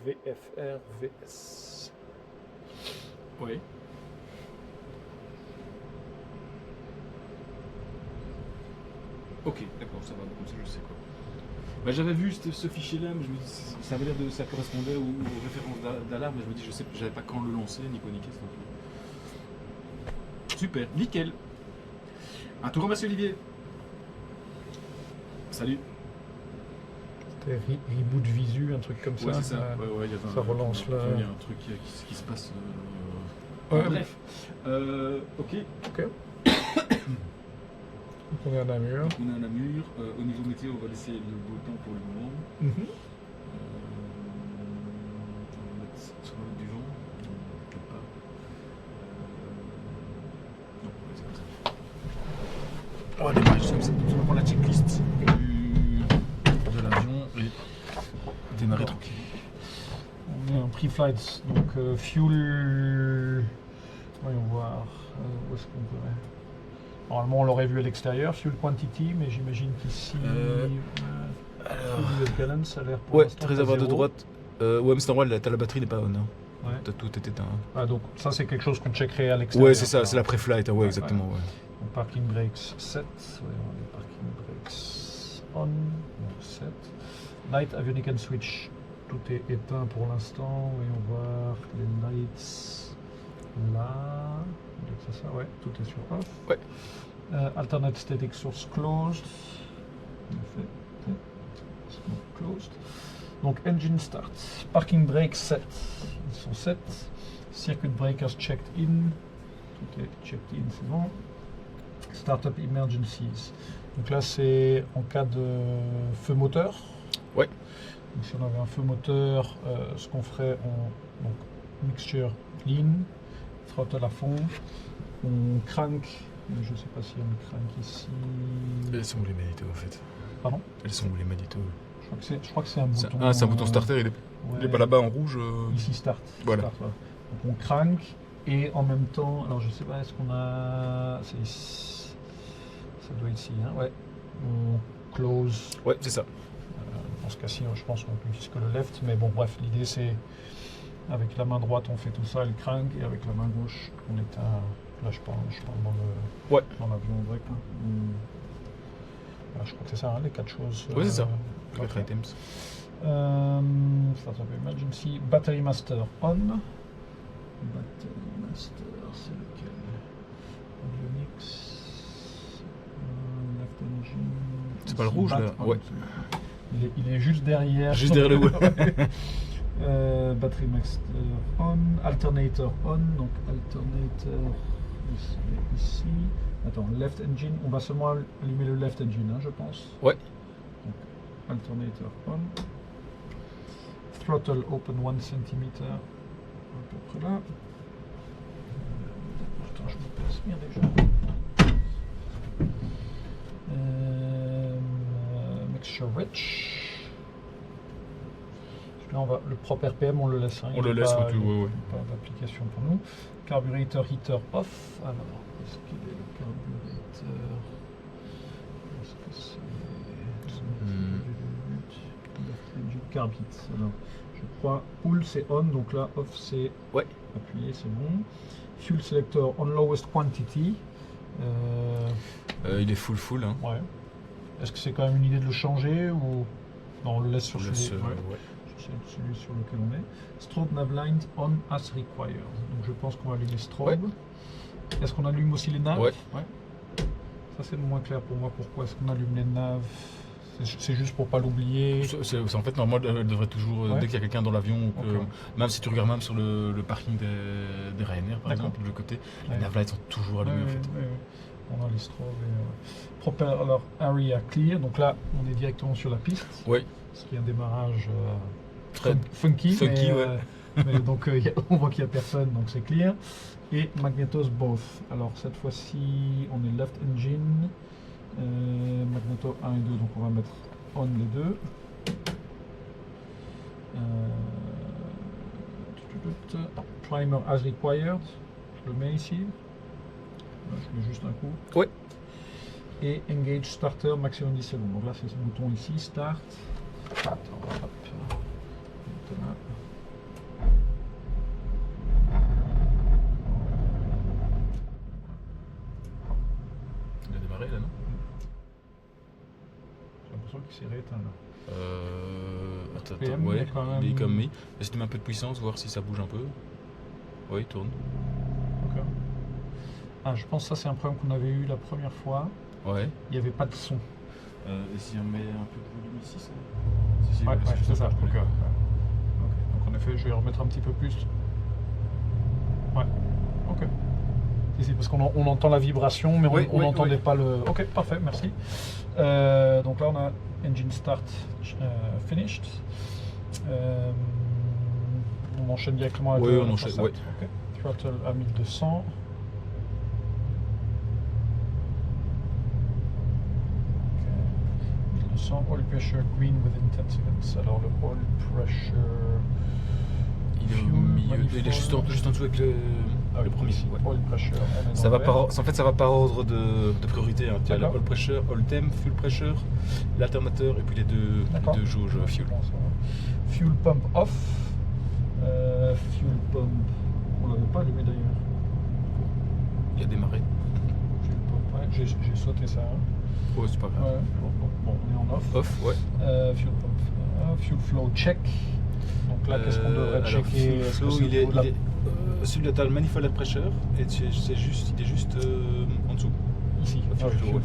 VFR VS. Oui. Ok, d'accord, ça va, comme ça je sais quoi. Bah, j'avais vu ce fichier-là, mais je me dis, ça avait l'air de, ça correspondait aux références d'alarme, mais je me dis, je sais, j'avais pas quand le lancer, ni quoi, ni qu'est-ce. Super, nickel. Un tout grand merci Olivier. Salut. C'était Reboot Visu, un truc comme ça. Ouais, c'est ça. Ouais, il y avait ça relance là. Il y a un truc qui se passe. Bref. Ok. Donc on est à Namur. On est à Namur. Au niveau météo, on va laisser le beau temps pour le moment. On va mettre sur du vent. Quelque part. Non, c'est comme ça. On va démarrer juste comme ça. On va prendre la checklist de l'avion et démarrer tranquille. On est en pre-flight, donc fuel. Voyons voir. Où est-ce qu'on pourrait. Normalement, on l'aurait vu à l'extérieur, fuel quantity, mais j'imagine qu'ici. Fuel balance a l'air pour l'instant réservoir de zéro. droite. Ouais, mais c'est normal, la batterie n'est pas on. Hein. Ouais. Tout est éteint. Ah, donc ça, c'est quelque chose qu'on checkerait à l'extérieur. Ouais, c'est ça, c'est la pré-flight. Ouais, exactement. Ouais. Donc, parking brakes 7. Voyons les parking brakes on. Donc 7. Light avionic and switch. Tout est éteint pour l'instant. Voyons voir les lights là. C'est ça, ouais, tout est sur off. Ouais. Alternate static source closed. En effet, closed. Donc engine start. Parking brake set. Ils sont 7. Circuit breakers checked in. Tout est checked in, c'est bon. Startup emergencies. Donc là, c'est en cas de feu moteur. Ouais. Donc si on avait un feu moteur, ce qu'on ferait, donc mixture clean, throttle à fond, on crank. Je ne sais pas s'il y a une crank ici. Elles sont où les magnétos en fait? Pardon? Elles sont où les magnétos? Je crois que c'est un bouton. Ah, c'est un bouton starter, il est pas là-bas en rouge. Ici start. Voilà. Start, voilà. Donc on crank et en même temps, alors je sais pas, est-ce qu'on a. C'est ici. Ça doit être ici, hein, ouais. On close. Ouais, c'est ça. Dans ce cas-ci, je pense qu'on utilise que le left, mais bon, bref, l'idée c'est avec la main droite on fait tout ça, le crank, et avec la main gauche on éteint. Là, je parle dans l'avion break. Voilà, je crois que c'est ça, hein, les 4 choses. Oui, c'est ça. 4 items. Startup emergency. Battery master on. Battery master, c'est lequel? Avionics. Left engine. C'est pas le rouge là? Ouais. Il est juste derrière. Juste derrière le Battery master on. Alternator on. Donc alternator ici. Attends, left engine. On va seulement allumer le left engine, hein, je pense. Ouais. Donc, alternator on. Throttle open 1 cm. À peu près là. Attends, je me place bien déjà. Mixture rich. Là, le propre RPM, on le laisse. Hein, on le laisse, pas, tout, ouais. Pas d'application pour nous. Carburetor heater off. Alors, est-ce qu'il est le carburetor? Est-ce que c'est. Carb heat. Alors, je crois pull c'est on, donc là off c'est appuyé, c'est bon. Fuel selector on lowest quantity. Il est full. Hein. Ouais. Est-ce que c'est quand même une idée de le changer ou non, on le laisse sur celui sur lequel on est. Strobe navlines on as required. Donc je pense qu'on va allumer strobe. Ouais. Est-ce qu'on allume aussi les naves? Ouais. Ça c'est moins clair pour moi. Pourquoi est-ce qu'on allume les naves? C'est juste pour pas l'oublier. En fait, normalement, elle devrait toujours, dès qu'il y a quelqu'un dans l'avion, même si tu regardes même sur le parking des Ryanair, par exemple, de l'autre côté, les navlights sont toujours allumés en fait. On a les strobes propeller area clear. Donc là, on est directement sur la piste. Oui. Ce qui est un démarrage très funky. Mais donc on voit qu'il n'y a personne, donc c'est clear. Et magnetos both. Alors cette fois-ci, on est left engine. Magneto 1 et 2, donc on va mettre on les deux. Primer as required, je le mets ici. Là, je mets juste un coup. Oui. Et engage starter maximum 10 secondes. Donc là c'est ce bouton ici, start. Attends, hop. l'impression qu'il s'est rééteint là. Attends, PM, ouais, il est quand même- il est comme mis. Si tu mets un peu de puissance, voir si ça bouge un peu. Oui, il tourne. Ok. Ah, je pense que ça c'est un problème qu'on avait eu la première fois. Ouais. Il n'y avait pas de son. Et si on met un peu de volume ici, ça Ouais, c'est ça. Ok. Ok. Ouais. Ok. Donc en effet, je vais remettre un petit peu plus. Ouais. Ok. Si, parce qu'on on entend la vibration, mais on n'entendait pas le. Ok, parfait, merci. Donc là, on a engine start finished. On enchaîne directement avec Oui, le on enchaîne, façade. ouais. Ok. Throttle à 1200. Ok. 1200. Oil pressure green within 10 seconds. Alors le oil pressure. Il est au Fuel, milieu. Il est manifold. juste en dessous avec le premier. Ici, Ouais. oil pressure. On est Ça dans va le par, vert. en fait, ça va par ordre de priorité. Hein. Tu as le D'accord. oil pressure, oil temp, fuel pressure, l'alternateur et puis les D'accord. deux jauges fuel. Bon, ça va. Fuel pump off. Fuel pump. On l'avait pas allumé d'ailleurs. Il a démarré. Fuel pump, ouais, j'ai sauté ça. Hein. Oh, c'est pas grave. Ouais, bon, on est en off. Off, ouais. Fuel pump. Fuel flow check. Donc là, qu'est-ce qu'on devrait Alors, checker? fuel Est-ce flow, que c'est il est, au-delà- celui-là, tu as le manifold à pressure et il est juste en dessous. Ici, fuel fuel flow, flow.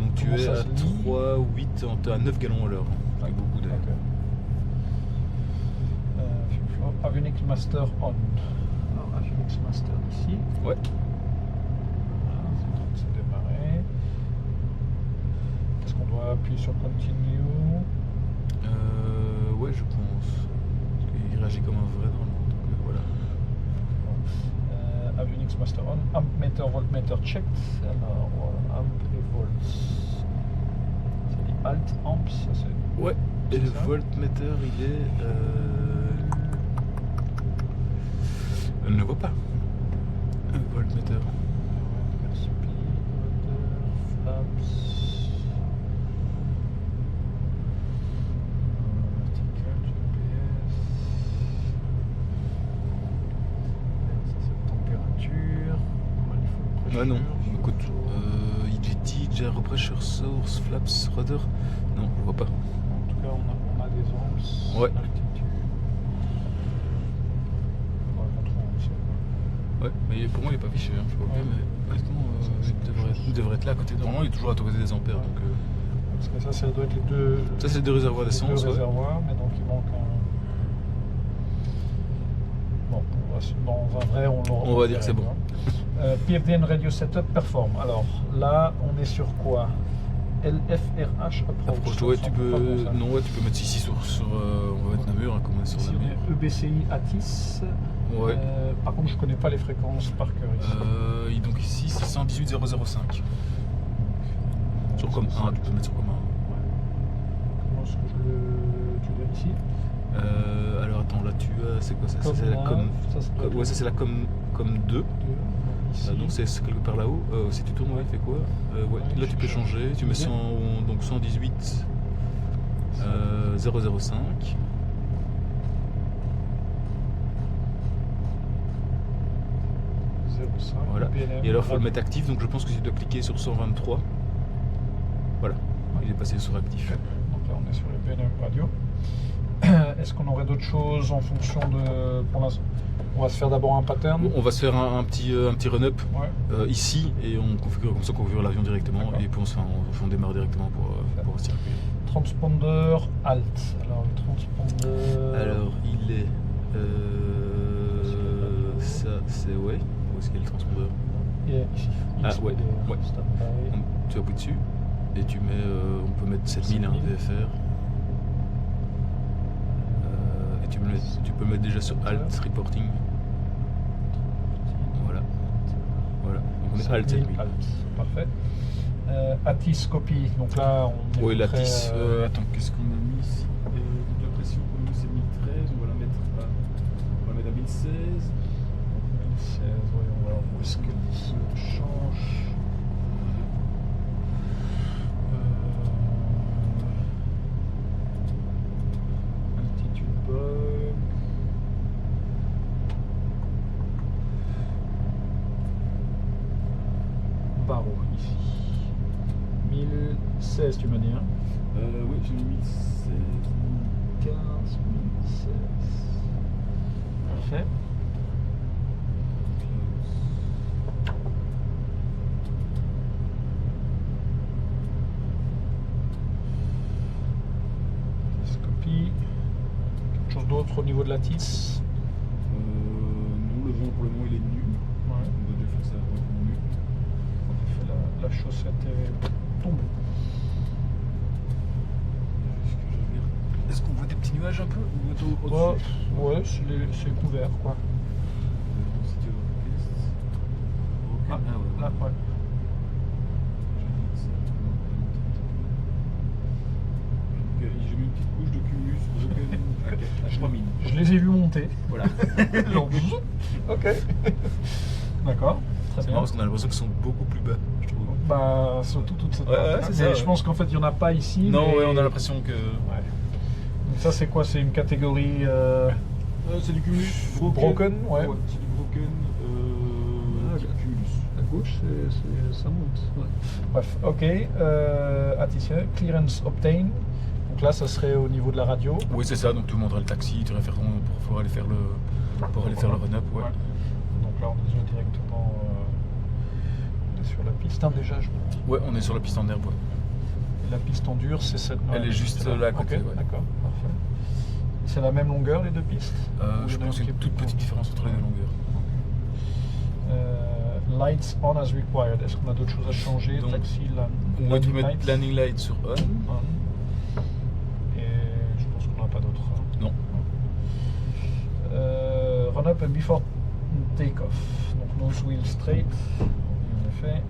Donc tu Comment es ça à se lit 3 ou 8, tu as 9 gallons à l'heure. Donc Ouais. beaucoup d'air. Ok. Fuel flow. Avionics master on. Alors, Avionics master ici. Ouais. Voilà, c'est en train de se démarrer. Est-ce qu'on doit appuyer sur continue? Ouais, je pense. Il réagit comme un vrai normalement. Donc voilà. Avionics master on. Amp meter, voltmeter checked. Alors, amp et volts. C'est dit alt, amps, ça c'est. Ouais. Et C'est le ça voltmeter, il est. On ne le voit pas. Un voltmeter. Speed, motor, flaps. Vertical, GPS. Ça c'est la température. Manifold pressure. Ouais, non. Écoute, EGT, jar pressure, source, flaps, rudder. Non, on voit pas. En tout cas, on a des amps. Ouais. Altitude. Ouais, on trouve ça. Ouais, mais pour moi il est pas affiché, hein, je vois bien, mais honnêtement il devrait être là à côté. Normalement il est toujours à côté des ampères. Donc, Parce que ça doit être les deux. ça c'est les deux réservoirs les deux d'essence. Ouais. réservoirs, mais donc il manque un. Bon, dans un vrai, on va dire que c'est bon. PFDN Radio Setup Perform. Alors là, on est sur quoi? LFRH Approach. Approche, ouais, Ça tu ressemble pas peux. trop, ça. Non, ouais, tu peux mettre ici sur on va mettre Namur, hein, comme on est sur Ici, Namur. on est EBCI ATIS. Ouais. Par contre, je connais pas les fréquences par cœur ici. Donc ici c'est 118.005. Sur comme 1, tu peux mettre sur comme 1. Comment est-ce que tu l'as ici? Alors attends, là tu as. C'est quoi ça? Ça, c'est la là, com. ça, doit être Ouais, ça c'est la com 2. ici. Donc c'est quelque part là-haut. Si tu tournes, ouais, il fait quoi? Ouais, là tu peux changer. Tu mets 100, donc 118 005. Voilà. BLM, Et alors il faut le mettre actif, donc je pense que tu dois cliquer sur 123. Voilà, il est passé sur actif. Donc là on est sur les BLM radio. Est-ce qu'on aurait d'autres choses en fonction de. Pour l'instant, on va se faire d'abord un pattern. Bon, on va se faire un petit run-up Ouais. ici et on configure comme ça, on configure l'avion directement. D'accord. Et puis on démarre directement pour ce circuit. Transponder alt. Alors le transponder. Alors il est. Ça c'est ouais. Où est-ce qu'il est le transpondeur? Il est ici. Ah, XPD, ouais, ouais. standby. Tu appuies dessus et tu mets. On peut mettre 7000 hein, 7000. VFR. Et tu peux le mettre déjà sur Alt Reporting. Voilà. Voilà. Donc on est Alt 7000. Alt. Parfait. Atis copie. Donc là on est. Oui, à peu près, Lattice. Attends, qu'est-ce qu'on a mis ici? La pression pour nous c'est 1013, on va la mettre à 1016. 2016, voyons voir où est-ce que ça change. Altitude bug. Barreau ici. 1016 tu m'as dit hein? Oui, j'ai mis 1016. 15 016. Parfait. Copie. Quelque chose d'autre au niveau de la tisse? Non, le vent pour le moment il est nul. Ouais. On doit déjà faire ça relativement nul. En effet, la chaussette est tombée. Juste que je regarde. Est-ce qu'on voit des petits nuages un peu ou au-dessus? Ouais, c'est couvert quoi. City of Orchest. Ah, ouais. là, ouais. J'ai mis une petite couche de cumulus à 3000. Je les ai vus monter. Voilà. Donc, ok. D'accord. Très C'est bien. marrant parce qu'on a l'impression qu'ils sont beaucoup plus bas, je trouve. Bah, surtout toute cette Ouais, partie. ouais, c'est ça, Mais ouais. je pense qu'en fait, il n'y en a pas ici. Non, mais- ouais, on a l'impression que. Ouais. Donc ça, c'est quoi? C'est une catégorie C'est du cumulus. broken, ouais. C'est du broken. Ah, Type ok. cumulus. À gauche, ça monte. Ouais. Bref, ok. Attention, clearance obtain. Donc là, ça serait au niveau de la radio. Oui, c'est ça. Donc tu monteras le taxi, tu réfères pour aller faire le run-up. Ouais. Ouais. Donc là, on est déjà directement on est sur la piste. Hein, déjà, Ouais, on est sur la piste en herbe. Ouais. la piste en dur, c'est cette. Elle est juste là à côté, Ok, ouais. d'accord, parfait. C'est la même longueur, les deux pistes? Ou il Je y en a pense qu'il y a qui une est toute plus petite différence entre les deux longueurs. Lights on as required. Est-ce qu'on a d'autres choses à changer? Donc, Taxi, On va landing mettre lights. landing light sur on. On. Et je pense qu'on n'a pas d'autres. Hein. Non. Run up and before take-off. Donc nose wheel straight, en effet.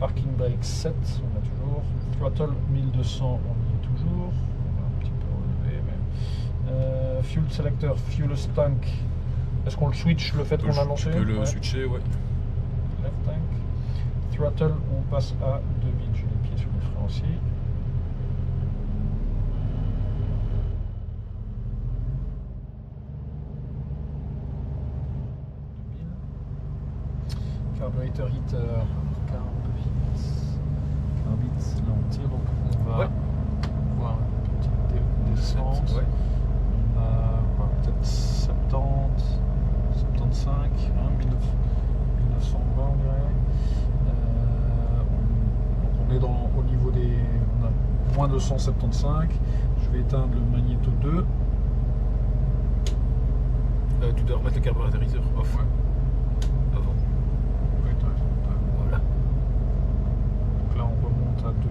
Parking brake 7, on a toujours. Throttle 1200, on y est toujours. On va un petit peu relever. Mais... fuel selector, fuel tank. Est-ce qu'on le switch le fait qu'on l'a lancé? Tu peux le Ouais. switcher, ouais. Left tank. Throttle, on passe à 2000. J'ai les pieds sur le frein aussi. Carburetor heater, carbit, là on tire, donc on va Ouais. voir une petite descente. Ouais. On a quoi, peut-être 70, 75, hein, 1920 on dirait. Donc on est au niveau des... On a moins de 175. Je vais éteindre le magnéto 2. Tu dois remettre le carburateur off. Ouais. Avant. Voilà. Donc là on remonte à 2000,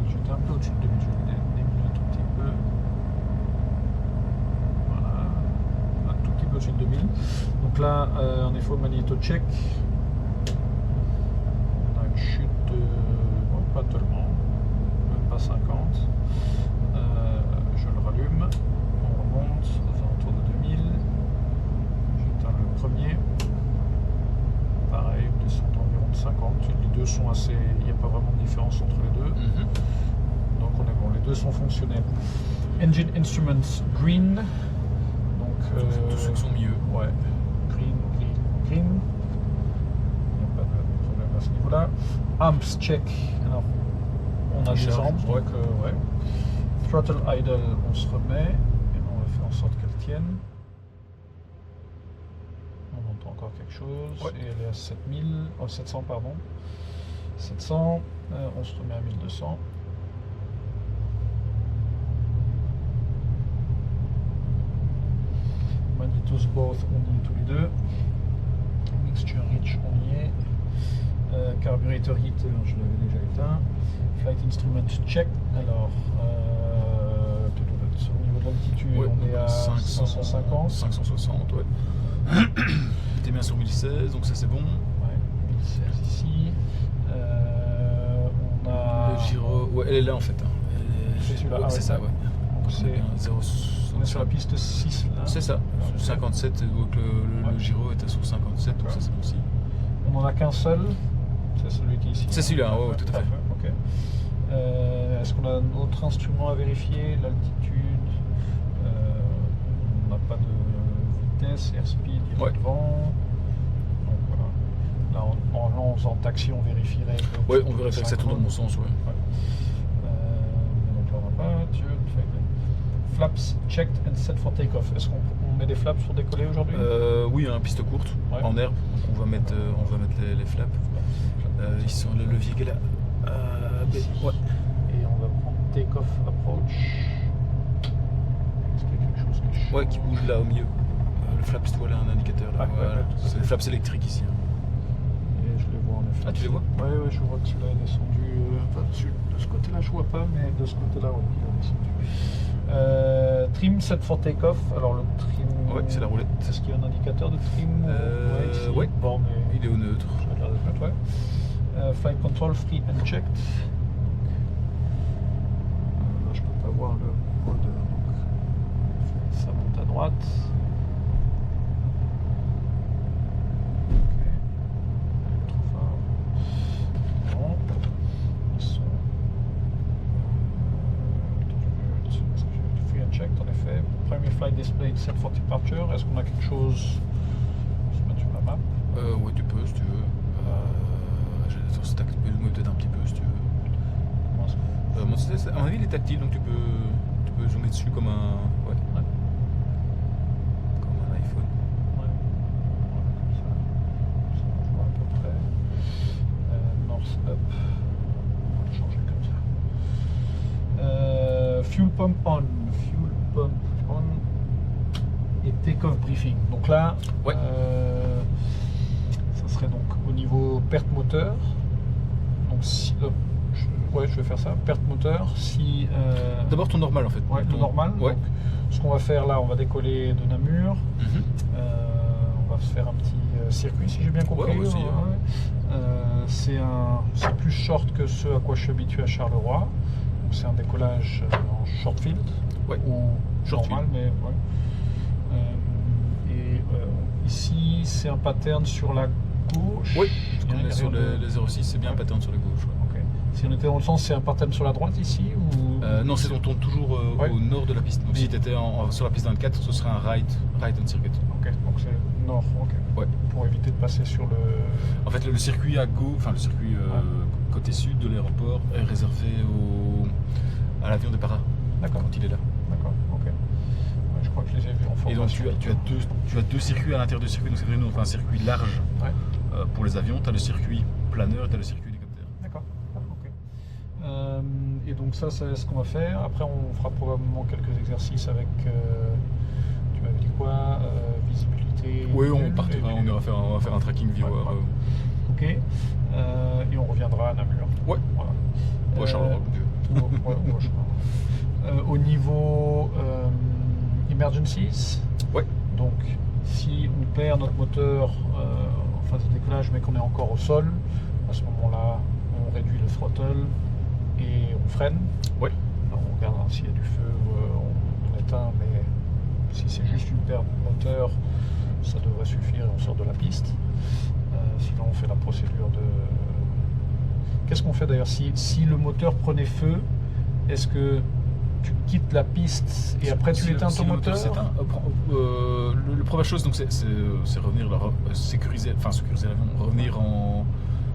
j'étais un peu au-dessus de 2000, je vais diminuer un tout petit peu. Voilà, un tout petit peu au-dessus de 2000. Donc là en effet au magnéto check, on a une chute de, bon, pas tellement, même pas 50. Je le rallume, on remonte aux alentours de 2000. J'éteins le premier. Pareil, descente environ de 50. Les deux sont assez. Il n'y a pas vraiment de différence entre les deux. Donc on est bon, les deux sont fonctionnels. Engine Instruments Green. Donc. Tous ceux qui sont mieux. Ouais. Green. Il n'y a pas de problème à ce niveau-là. Amps check. Alors, on a des Charge, amps, ouais. donc ouais. Throttle idle, on se remet. Et on va faire en sorte qu'elle tienne. On entend encore quelque chose. Ouais. Et elle est à 700, pardon. 700. On se remet à 1200. Magnetos both, on y est tous les deux. Mixture rich, on y est. Carburetor heater, je l'avais déjà éteint. Flight instrument check. Alors, au niveau de l'altitude, Ouais, on est à 550. 560, ouais. T'es bien sur 1016, donc ça c'est bon. Ouais, 1016 ici. On a. Le gyro, ouais, elle est là en fait. Hein. C'est celui-là, Ouais, ah c'est ouais. ça, ouais. Donc c'est- on est sur la piste 6 là. C'est ça, 57, donc le Ouais. gyro était sur 57, donc ça c'est bon aussi. On n'en a qu'un seul. C'est celui qui est ici. C'est celui-là, ouais, tout à fait. Ok. Est-ce qu'on a un autre instrument à vérifier? L'altitude. On n'a pas de vitesse, airspeed, il n'y a Ouais. pas de vent. Donc voilà. Là, en faisant taxi, on vérifierait. Ouais, on verrait que ça tourne dans le bon sens, ouais. Mais donc là, on n'a flaps checked and set for takeoff. Est-ce qu'on met des flaps pour décoller aujourd'hui? Oui, hein, piste courte, Ouais. en herbe, donc on va mettre les flaps. Ils sont le levier qui est là. Ici. Ouais. Et on va prendre take-off approach. Est-ce qu'il y a quelque chose qui change? Ouais, qui bouge là au milieu. Le flaps, tu vois là, un indicateur là. Ouais, Voilà. ouais, tout à C'est fait. les flaps électriques ici. Hein. Et je les vois en effet. Ah, tu les vois? Ouais, je vois que celui-là est descendu. De ce côté-là, je vois pas, mais de ce côté-là, oui, il est descendu. Trim set for take-off. Alors le trim. Ouais, c'est la roulette. Est-ce qu'il y a un indicateur de trim? Ici. Ouais. Bon, mais Il est au neutre. je regarde le flat, ouais. Flight control free and checked. Là, je peux pas voir le holder, donc ça monte à droite. Ok. Trop fort. Non. Ils sont. Est-ce que j'ai free and checked en effet. Premier flight display set for departure. Est-ce qu'on a quelque chose? On va se mettre sur la map. Ouais, tu peux si tu veux. Ton stack, tu peux zoomer peut-être un petit peu si tu veux. Comment est-ce qu'on- Mon stack, à mon avis, il est tactile, donc tu peux zoomer dessus comme un. Ouais. Comme un iPhone. Ouais. Voilà, comme ça. Ça, on voit à peu près. North up. On va le changer comme ça. Fuel pump on. Fuel pump on. Et take-off briefing. Donc là, Ouais. ça serait donc au niveau perte moteur. Donc si. Je vais faire ça. Perte moteur. Si. D'abord ton normal en fait. Ouais, le Ton- normal. Ouais. Donc, ce qu'on va faire là, on va décoller de Namur. Mhm. On va se faire un petit circuit, si j'ai bien compris. Ouais, aussi, hein. C'est plus short que ce à quoi je suis habitué à Charleroi. Donc, c'est un décollage en short field. Ouais. Ou Short normal, mais ouais. Ici, c'est un pattern sur la gauche. Oui, Il y a parce qu'on est sur rien de- les 06, c'est bien Ouais. pattern sur la gauche. Ouais. Ok. Si on était dans le sens, c'est un pattern sur la droite ici ou... Non, c'est on tourne toujours Ouais. au nord de la piste. Donc Oui. si tu étais sur la piste 24, ce serait un right on circuit. Ok, donc c'est nord, ok. Ouais. Pour éviter de passer sur le... En fait, le circuit à gauche, enfin le circuit côté sud de l'aéroport est réservé à l'avion de para D'accord. quand il est là. D'accord, ok. Ouais, je crois que je les ai vus en Et donc formation. tu as deux circuits à l'intérieur du circuit. Donc c'est vraiment un circuit large Ouais. pour les avions. Tu as le circuit planeur et tu as le circuit hélicoptère. D'accord, ok. Et donc ça, c'est ce qu'on va faire. Après, on fera probablement quelques exercices avec... tu m'avais dit quoi? Visibilité... Oui, on nulle, partira, et puis- on va faire un tracking viewer. Ouais. Ok. Et on reviendra à Namur. Ouais. Voilà. Ou à Charleroi, comme tu veux. Ouais, ou à Charleroi. Au niveau emergencies, Ouais. donc si on perd notre moteur en phase de décollage mais qu'on est encore au sol, à ce moment-là, on réduit le throttle et on freine. Ouais. Alors, on regarde s'il y a du feu, on éteint, mais si c'est juste une perte de moteur, ça devrait suffire et on sort de la piste. Sinon, on fait la procédure de... Qu'est-ce qu'on fait d'ailleurs si le moteur prenait feu? Est-ce que tu quittes la piste et après tu Si éteins si ton le moteur? s'éteint, la première chose, donc, c'est revenir, sécuriser l'avion,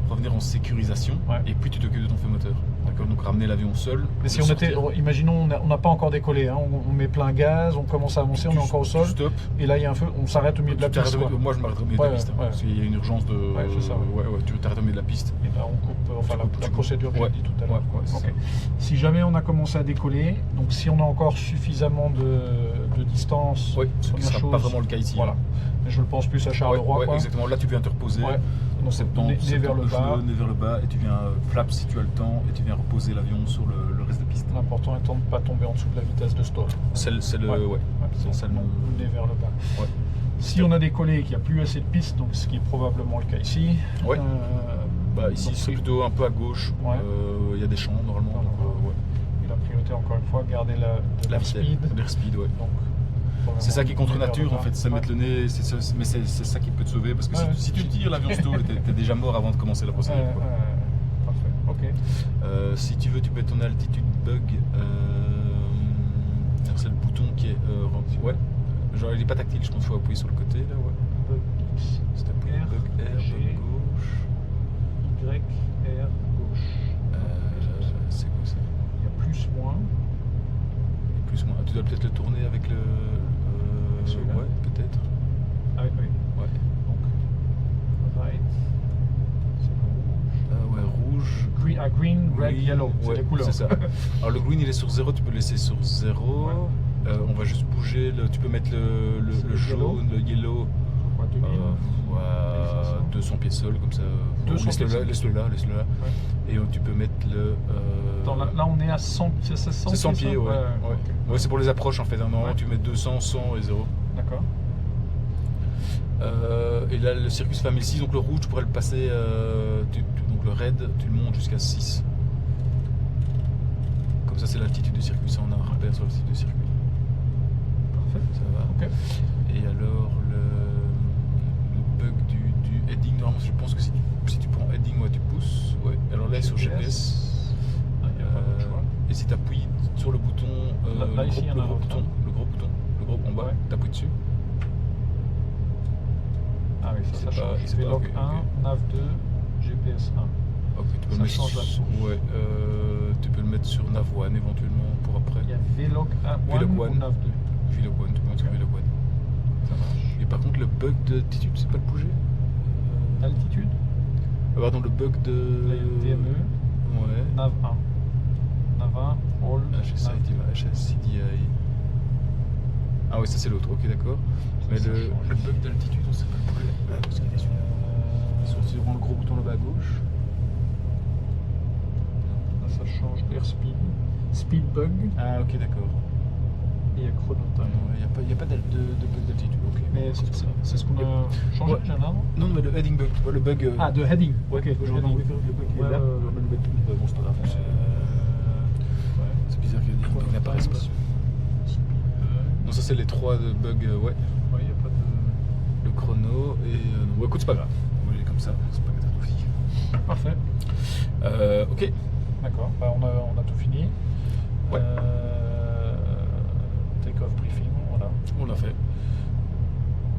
revenir en sécurisation, Ouais. et puis tu t'occupes de ton feu moteur. D'accord. Donc ramener l'avion seul. Mais si le on était, sortir. imaginons, on n'a pas encore décollé, hein, on met plein gaz, on commence à avancer, on est encore au sol, Stop. et là il y a un feu, on s'arrête au milieu de la Tu t'arrêtes piste. au milieu- quoi. Moi je m'arrêterai au milieu de Ouais, la piste. Hein, ouais. Parce qu'il y a une urgence de. Ouais, c'est ça, ouais. Tu t'arrêtes au milieu de la piste. Et ben on coupe, enfin la coupes. procédure que Ouais. j'ai dit tout à l'heure. Ouais, ouais, c'est Ok. ça. Si jamais on a commencé à décoller, donc si on a encore suffisamment de distance, Oui, ce qui première sera chose, pas vraiment le cas ici. voilà. Mais je le pense plus à Charleroi, Ouais, quoi. exactement. Là tu viens te reposer. Ouais. Donc 70, nez vers le 70 bas. cheveux, nez vers le bas, et tu viens flap si tu as le temps, et tu viens reposer l'avion sur le reste de piste. L'important étant de ne pas tomber en dessous de la vitesse de stall. C'est le. Ouais. Ouais. C'est ça, le nom. nez vers le bas. Ouais. Si on a décollé et qu'il n'y a plus assez de pistes, donc ce qui est probablement le cas ici. Ouais. Bah, ici donc, c'est plutôt un peu à gauche. Ouais. Il y a des champs normalement. Voilà. Donc, ouais. Et la priorité encore une fois, garder la speed. L'air-speed, ouais. Donc, C'est ça qui est contre nez vers nature le en bas. fait, ça Ouais. mettre le nez, mais c'est ça qui peut te sauver parce que Ouais. si tu tires l'avion stall, t'es déjà mort avant de commencer la procédure. quoi. Parfait, ok. Si tu veux, tu peux mettre ton altitude bug. C'est le bouton qui est. Ouais. Genre il est pas tactile, je pense qu'il faut appuyer sur le côté là. Ouais. Bug X, C'est appuyé R, bug R, G, bug gauche. Y, R, gauche. C'est quoi ça? Il y a plus, moins. Et plus ou moins. tu dois peut-être le tourner avec le. Celui-là. Ouais, peut-être. Ah oui, oui. Ouais. Donc, right, c'est le Ouais, rouge. rouge. Green, red, Green, yellow, c'est ouais, les couleurs. C'est ça. Alors le green il est sur 0, tu peux le laisser sur 0. Ouais. On va juste bouger, tu peux mettre C'est le le jaune, le yellow. Quoi, 2000 Ouais, 200 pieds sol comme ça. 200 pieds sol. Laisse-le là. Ouais. Et tu peux mettre le. Là on est à 100, c'est 100 C'est 100 pieds, ouais. ouais. Ouais, c'est pour les approches en fait. Normalement Ouais. tu mets 200, 100 et 0. D'accord. Et là le Circus Family 6, donc le rouge tu pourrais le passer, donc le red tu le montes jusqu'à 6. Comme ça c'est l'altitude du circuit, ça on a un repère sur le site du circuit. Parfait. Ça va. Ok. Et alors le bug du heading, normalement je pense que si tu prends heading, ouais, tu pousses. Ouais. Alors là sur GPS. Ah, il y a pas d'autre choix. Et si tu appuies sur le bouton, Là, ici, il y en a un autre, hein. le gros bouton en bas, Ouais. tu appuies dessus. Ah oui, ça C'est pas- change. c'est pas- Vlog ok, 1, ok. nav 2, GPS 1. Ok, tu peux Ça le mettre change la sur, touche. ouais, tu peux le mettre sur nav 1 éventuellement pour après. Il y a Vlog 1 Vlog ou one. nav 2. Vlog 1, tu peux mettre sur Vlog 1. Ça marche. Et par contre le bug d'altitude, c'est pas le bouger. Altitude, Pardon, le bug de. là il y a DME, Ouais. nav 1. Nav 1, all, HSCDI. Ah oui, ça c'est l'autre, ok d'accord. Mais ça le change. bug d'altitude, on sait pas le bouger. Parce qu'il est celui-là. Si tu prends le gros bouton là-bas à gauche. Là ça change airspeed, speed bug Ah ok d'accord. et chronotime. Il n'y a pas de bug d'altitude, ok. Mais c'est ce qu'on a changé Ouais. déjà là, non? Non, mais le heading bug, tu vois, le bug. Ah, de heading. ouais, Ok, aujourd'hui, heading. le bug Ouais, est là. ouais, Le bug, bon, c'est pas grave. C'est bizarre que le heading bug n'apparaisse pas. Non, ça c'est les 3 de bugs, ouais. Oui, il n'y a pas de. Le chrono et. non, bon, écoute, c'est pas grave. On va aller comme ça, c'est pas catastrophique. Parfait. Ok. D'accord, bah, on a tout fini. Ouais. Take-off briefing, voilà. On l'a fait.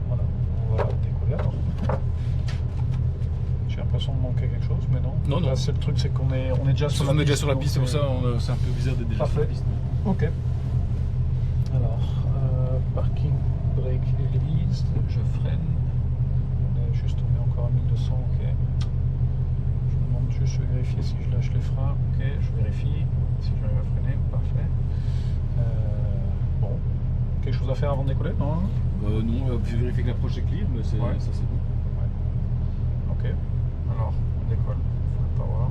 Voilà, on va décoller alors. J'ai l'impression de manquer quelque chose, mais non. Non, non. Là, c'est le truc, c'est qu'on est déjà sur la On est piste. déjà sur la piste, c'est donc, pour ça c'est un peu bizarre d'être déjà Parfait. sur la piste. Ok. Alors, parking brake released, je freine. On est encore à 1200, ok. Je me demande juste, je vais vérifier si je lâche les freins. Ok, je vérifie si j'arrive à freiner, parfait. Bon, quelque chose à faire avant de décoller, non? Non, j'ai vérifié que l'approche est clear, mais Ouais. ça c'est bon. Ok, alors on décolle, full power.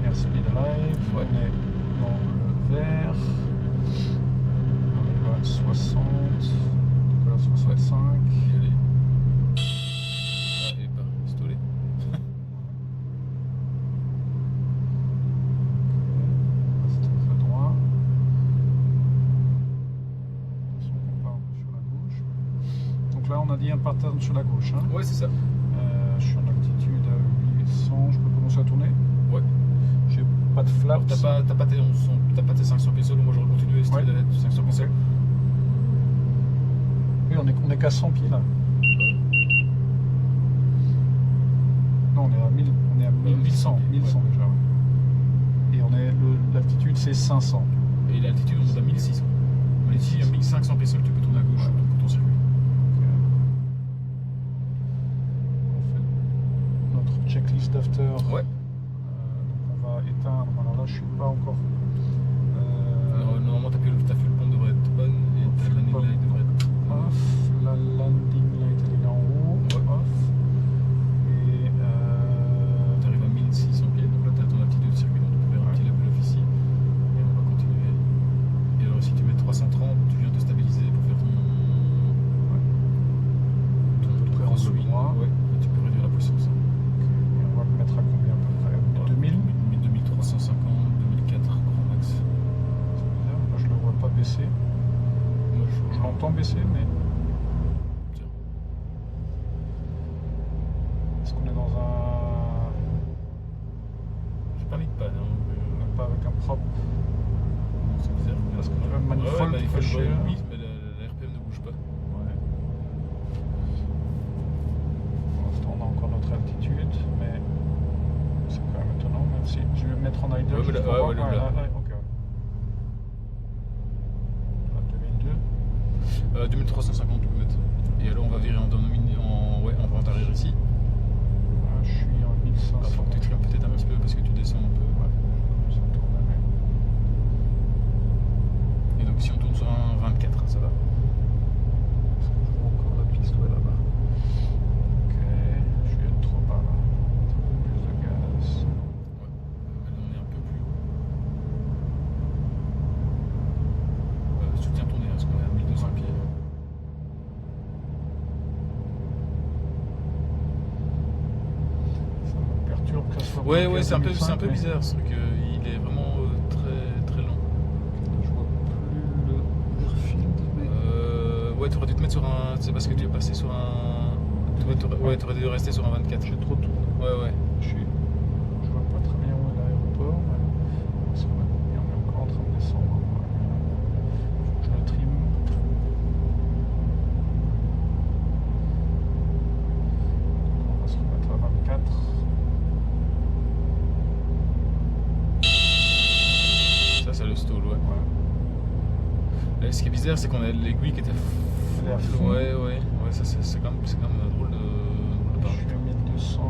Airspeed live, Ouais. on est dans le vert. On arrive à 60, décolle à 65. Allez. Ah, et pas pistolé. Reste très droit. Attention qu'on part sur la gauche. Donc là on a dit un pattern sur la gauche. Hein. Ouais, c'est ça. Je suis en altitude à 800, je peux commencer à tourner. Ouais. J'ai pas de flaps. Alors, t'as pas tes 500 pieds sol, moi j'aurais continué à estimer Ouais. d'être 500 pieds sol. Oui, on est qu'à 100 pieds là. Non, on est à 1000, on est à 1100, 1100 ouais. déjà. Ouais. Et l'altitude c'est 500. Et l'altitude on est à 1600. Mais ici, à 1500 pieds sol, tu peux tourner à gauche Ouais. pour ton circuit. On fait notre checklist d'after. Ouais. Donc on va éteindre. Alors là, je suis pas encore. Normalement, t'as fait le pont devrait être on et ta landing light devrait être Off. La landing light elle est là en haut. Ouais. Off. Et t'arrives à 1600 pieds, donc là t'as ton altitude de circuit, donc tu peux faire un petit level off ici. Et on va continuer. Et alors si tu mets 330, tu viens de stabiliser pour faire ton Préhension crosswind. droit. Ouais, et tu peux réduire la puissance. et on va le mettre à combien à peu près? 2000. 2350, 2004 grand max. C'est bizarre. Moi je le vois pas baisser. Moi Je l'entends baisser, mais Tiens. est-ce qu'on est dans un. Je panique pas, non. Même pas avec un prop? C'est bizarre. Parce que le manifold ouais, fait chier. oui, mais la RPM ne bouge pas. Ouais. mettre en idle. Ouais, juste le pour voir. blanc. Ok. Là, 2002. 2350 on peut mettre. Et alors on va virer en vente arrière ici. Là, je suis en 1500. Il faut que tu trimes peut-être un petit peu parce que tu descends un peu. Ouais, ça tourne jamais. Et donc si on tourne sur un 24, ça va. Je vois encore la piste, ouais, là-bas. Ok, je vais être trop bas là. Un peu plus de gaz. Ouais. Là on est un peu plus haut. Soutiens ton nez, parce qu'on est à 1200 pieds. Ça me perturbe qu'elle soit Ouais, bloquée à c'est un peu 2005, bizarre ce truc. Il est vraiment très lent. Je vois plus le airfield, mais... Ouais, t'aurais dû te mettre sur un. C'est parce que tu es passé sur un. T'aurais dû rester sur un 24. J'ai trop tourné. Ouais. Je vois pas très bien où est l'aéroport, mais on est encore en train de descendre. Faut que je le trime. On va se remettre à 24. Ça, c'est le stall, ouais. Ouais. Et ce qui est bizarre, c'est qu'on a l'aiguille qui était. Elle est à fond. Ouais, ça, c'est quand même drôle de Je parler. suis à 1200.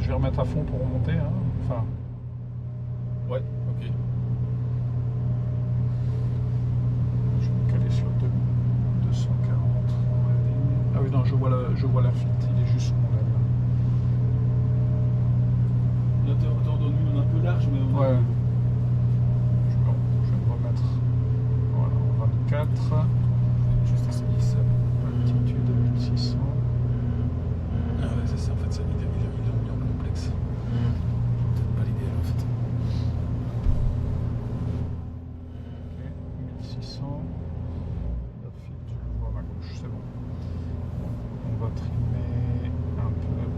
Je vais remettre à fond pour remonter. Hein. Enfin, Ouais, ok. je vais me caler sur 240 dans la ligne. Ah oui, non, je vois l'airfield. Il est juste sous mon aile. Là, t'es endormi, on est un peu large, mais on Ouais. Je vais me remettre. Voilà, en 24. Juste essayer ça. Altitude de 1600. Ah ouais, c'est ça, en fait, ça, il est bien complexe. Peut-être pas l'idéal, en fait. Ok, 1600. L'airfield, je le vois à ma gauche, c'est bon. On va trimer un peu.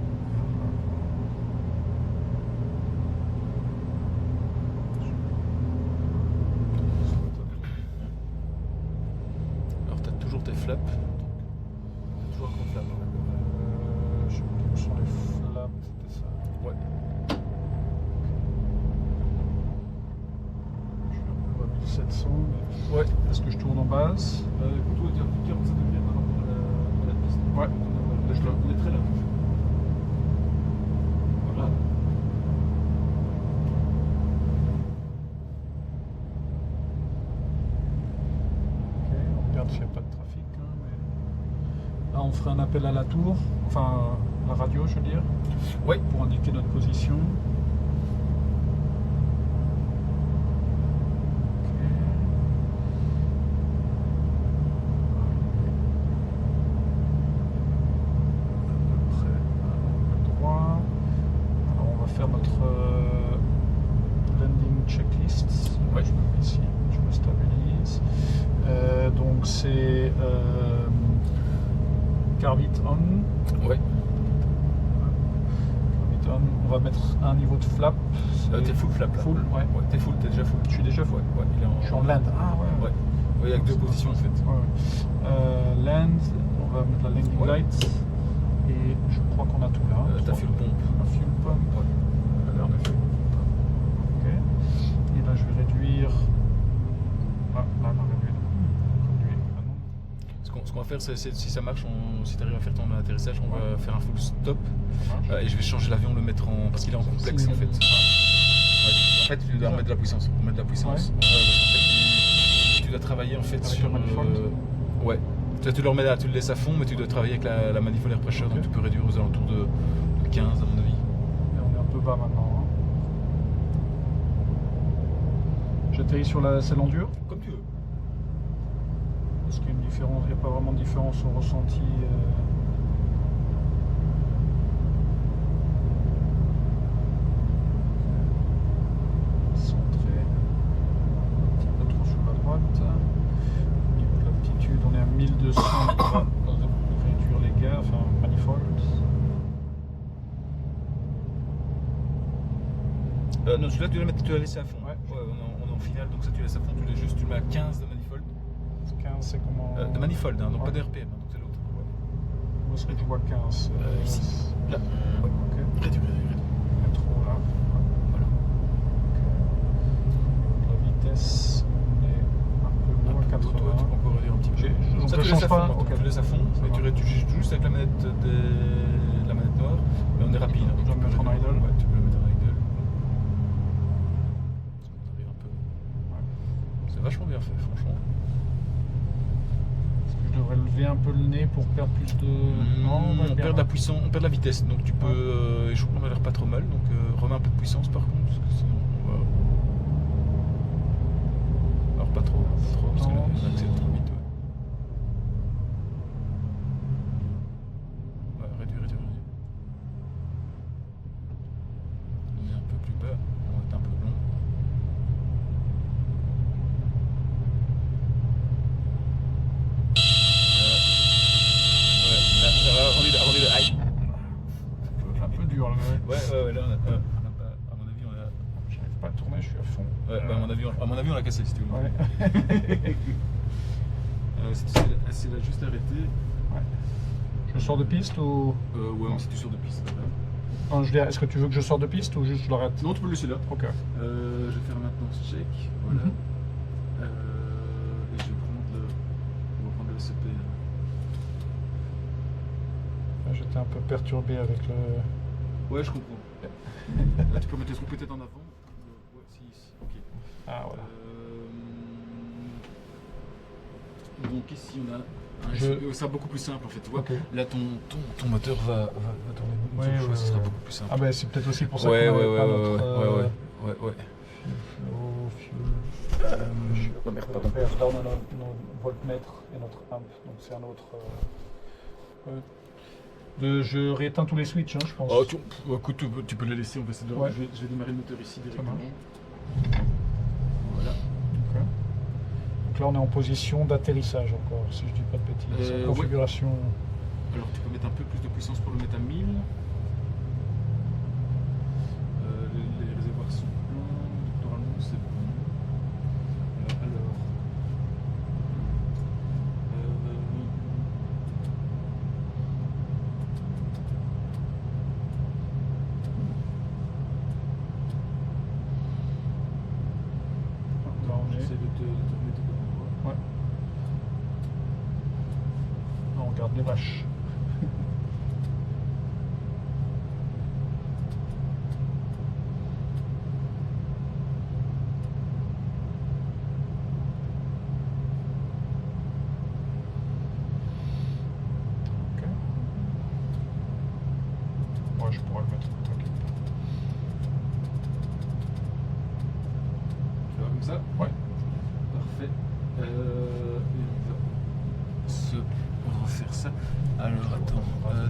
Alors, t'as toujours tes flaps. T'as toujours un gros flap. Je sais plus où sont les flaps, c'était ça. Ouais. Je suis un peu à 1700, mais Ouais. est-ce que je tourne en base? Écoute, toi, tu as 45 degrés par rapport à la piste. Ouais. On est très là. Voilà. Ok, on regarde s'il n'y a pas de trafic. Hein, mais... Là, on ferait un appel à la tour, enfin la radio, je veux dire, Ouais. pour indiquer notre position. Checklist. Ouais. Je me mets ici, je me stabilise. Donc c'est Carvit on. Ouais. Carvit on. On va mettre un niveau de flap. T'es full flap là. Full, ouais. Ouais, t'es déjà full. Je suis déjà full. Ouais, il est Je suis en land. Ah ouais. Ouais. Ouais, il y a que deux positions en fait. Ouais. Land, on va mettre la landing Ouais. light. Et je crois qu'on a tout là. T'as fuel pump. Un fuel pump. Ouais. À l'air de fuel pump. Ok. Et là je vais réduire. Ah, là on a réduit. Ah non. Ce qu'on va faire, c'est si ça marche, si tu arrives à faire ton atterrissage, on va faire un full stop. Ça marche. Et je vais changer l'avion, le mettre en. Parce qu'il est en complexe en fait. Ouais. En fait, tu dois remettre de la puissance. Remettre de la puissance. Ouais. Parce qu'en fait, tu dois travailler en fait Avec sur. le manifold. Ouais. Tu le remets là, tu le laisses à fond, mais tu dois travailler avec la manifold air pressure, Ok. donc tu peux réduire aux alentours de 15 à mon avis. Et on est un peu bas maintenant. Hein. J'atterris sur la selle en dur. Comme tu veux. Est-ce qu'il y a une différence? Il n'y a pas vraiment de différence au ressenti. Centré. Un petit peu trop sur la droite. Au niveau de l'altitude, on est à 1200. On va réduire les gars, enfin manifold. Non, celui-là, tu dois laisser à fond. Ouais. On est en finale, donc ça tu laisses à fond, tu le mets à 15 de manifold. 15, c'est comment? De manifold, hein, donc Ouais. pas de RPM, hein, donc c'est l'autre. Où est-ce que je vois 15? Ici. Là. Ouais. Ok. Réduire. Trop là. Voilà. laisse à fond, Ça et va. tu juges juste avec la manette, la manette noire, et on est rapide. Je dois Tu le peux mettre en idle. Ouais, tu peux le mettre en idle. Parce qu'on arrive un peu. Ouais. C'est vachement bien fait, franchement. Est-ce que je devrais lever un peu le nez pour perdre plus de... On va bien, perd de la hein. puissance, on perd de la vitesse, donc tu peux. Et je trouve qu'on a l'air pas trop mal, donc remets un peu de puissance par contre, parce que sinon on va. Alors pas trop, parce que là, on accélère trop vite. Ouais, réduis. On est un peu plus bas, on va être un peu long. Arrondis-le, aïe. C'est un peu dur là. Ouais, là on a pas, à mon avis on a. J'arrive pas à tourner, je suis à fond. Ouais, bah, à mon avis on l'a cassé si tu veux. Ouais. Si tu l'as juste arrêté. Ouais. Je sors de piste ou... Ouais, mais si tu sors de piste, c'est pas grave. Non, je dis, est-ce que tu veux que je sorte de piste ou juste je l'arrête? Non, tu peux le laisser là. Ok. Je vais faire maintenant ce check. Voilà. Mhm. Et je vais on va prendre le SCP. J'étais un peu perturbé avec le... Ouais, je comprends. Là, tu peux mettre les roues peut-être en avant. Ouais, si, ok. Ah voilà. Donc ici on a un Je- SCP. Ça beaucoup plus simple en fait. Tu vois. Ok. Là ton moteur va tourner. Ouais, Donc, ouais, ça sera ouais. beaucoup plus simple. Ah ben c'est peut-être aussi pour ça Ouais, qu'on ouais, n'avait ouais, pas ouais, notre... ouais. Fuel. Oh, merde, On pardon. va faire dans nos voltmètres et notre amp, donc c'est un autre... je rééteins tous les switches, hein, je pense. Oh, écoute, tu peux les laisser, on va essayer de. Ouais. Je vais démarrer le moteur ici directement. marche. Voilà. Ok. Donc là on est en position d'atterrissage encore, si je dis pas de bêtises. Ouais. Configuration... Alors tu peux mettre un peu plus de puissance pour le mettre à 1000. Les réservoirs sont pleins, normalement c'est bon. Alors. Là on est... J'essaie de te remettre au bon endroit. Ouais. Là, on regarde les vaches. Ok. Ouais, je pourrais le mettre, t'inquiète pas. Tu vois comme ça? Ouais. Parfait. Et on va refaire ça. Alors attends,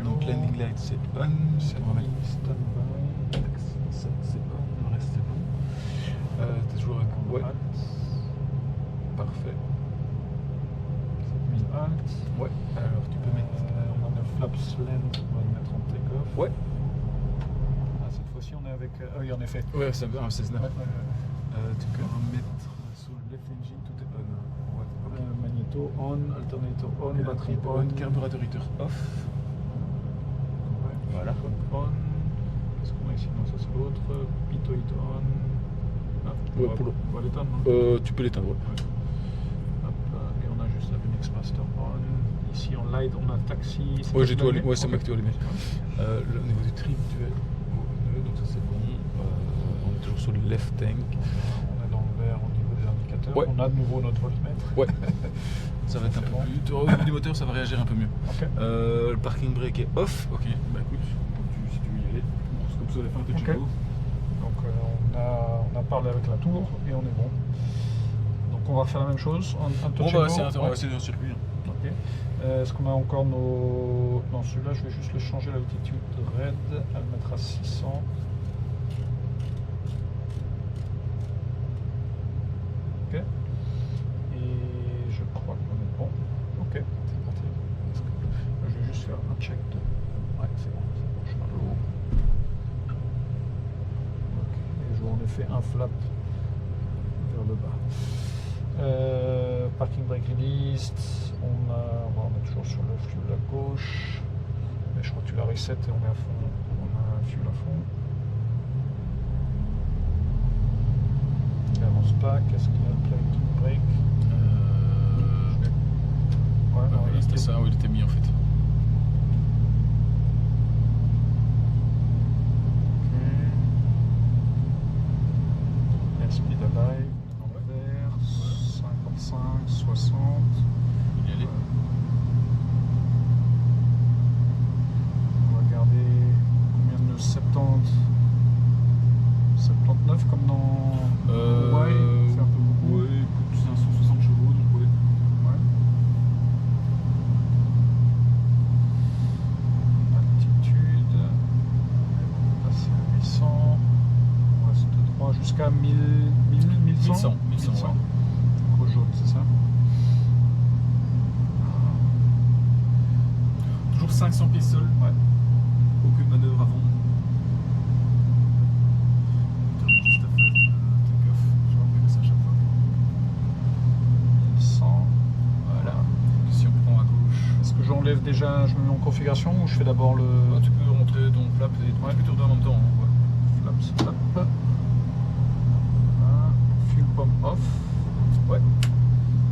donc landing light c'est on. On va mettre Standby. ça c'est on, le reste c'est bon. T'es toujours avec ouais. Parfait. 7000 alt. Ouais. Alors tu peux mettre. On a le flaps length, on va le mettre en take-off. Ouais. Ah, cette fois-ci on est avec... Ah oui, en effet. Ouais, c'est un Cessna. Ouais, Tu peux remettre sur le left engine, tout est on. Ouais. Ok. magnéto on, alternator on, Et batterie on. on, Carburateur heater off. Ouais, Voilà. on. Qu'est-ce qu'on a ici? Non, ça c'est l'autre. Pitoid on. Ah, Ouais, on va- pour le- on va l'éteindre, non? Tu peux l'éteindre. Ouais. Hop, et on a juste la Linux Master on. Ici en light, on a taxi. C'est Ouais, toi j'ai qui tout l'as allumé. allumé? Ouais, c'est Ok. moi qui t'ai allumé. Au niveau du trim, tu es au nœud, donc ça c'est bon. On est toujours sur le left tank. On est dans le vert au niveau des indicateurs. Ouais. On a de nouveau notre voltmètre. Ouais. Ça va être un C'est peu bon. plus. Au niveau du moteur, ça va réagir un peu mieux. Ok. Le parking brake est off. Ok. Bah écoute, si tu veux y aller, c'est comme ça on a fait un touch Ok. and go. Donc on a parlé avec la tour et on est bon. Donc on va faire la même chose. Un touch Bon and bah go. on va Ouais. essayer un circuit. Ok. Est-ce qu'on a encore nos... Non, celui-là, je vais juste le changer l'altitude raid, à le mettre à 600. Ok. Et je crois qu'on est bon. Ok, c'est parti. Je vais juste faire un check de... Ouais, c'est bon, je suis à l'eau. Ok, et je vois en effet un flap vers le bas. Parking brake released, on est toujours sur le fuel à gauche, mais je crois que tu l'as reset et on est à fond, on a un fuel à fond. Il avance pas, qu'est-ce qu'il y a? Plate brake. Ouais, non, voilà, c'était ça où il était mis en fait. Speed alive, dans le vert, 55, 60. Il y allait. On va garder combien de nœuds? 70, 79 comme dans Hawaii, c'est un peu beaucoup. Ouais, écoute, c'est un 160 chevaux, donc ouais. Ouais. Altitude, on va passer à 800, on reste droit jusqu'à 1100. 1100, ouais. Gros jaune, c'est ça? Toujours 500 pieds sol. Ouais. Aucune manœuvre avant. Juste à phase de take-off. Je rappelle ça à chaque fois. 1100. Voilà. Si on prend à gauche. Est-ce que j'enlève déjà, je me mets en configuration ou je fais d'abord le Tu peux rentrer ton flap et tu peux tourner en même temps. Hein, ouais. flaps flap? Voilà. Fuel pump off. Ouais.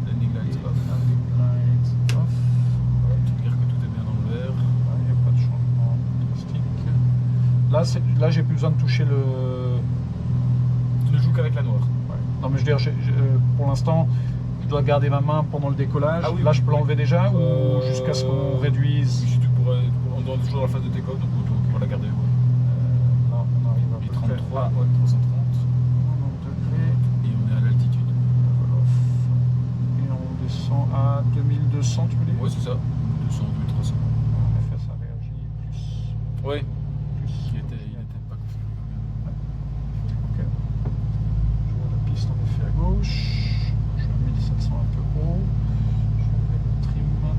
Landing lights Et off. landing light off. Ouais, tu regardes que tout est bien dans le vert. Il n'y a pas de changement drastique. Là, j'ai plus besoin de toucher le. Tu ne joues qu'avec la noire. Ouais. Non, mais je veux dire, pour l'instant, je dois garder ma main pendant le décollage. Ah oui, là, oui. je peux l'enlever déjà ou jusqu'à ce qu'on réduise. Si tu pourrais, on est toujours dans la phase de take-off, donc tu pourras la garder. Ouais. Là, on arrive à Et peu près 33, à ouais, 330. 90 degrés. Et on est à l'altitude. Level off. Et on descend à 2200, tu veux dire? Ouais, c'est ça. 200, 2300. En effet, ça réagit plus. Ouais. plus. Il était pas configuré. Ok. Je vois la piste en effet à gauche. Je suis à 1700 un peu haut. Je mets le trim. Voilà.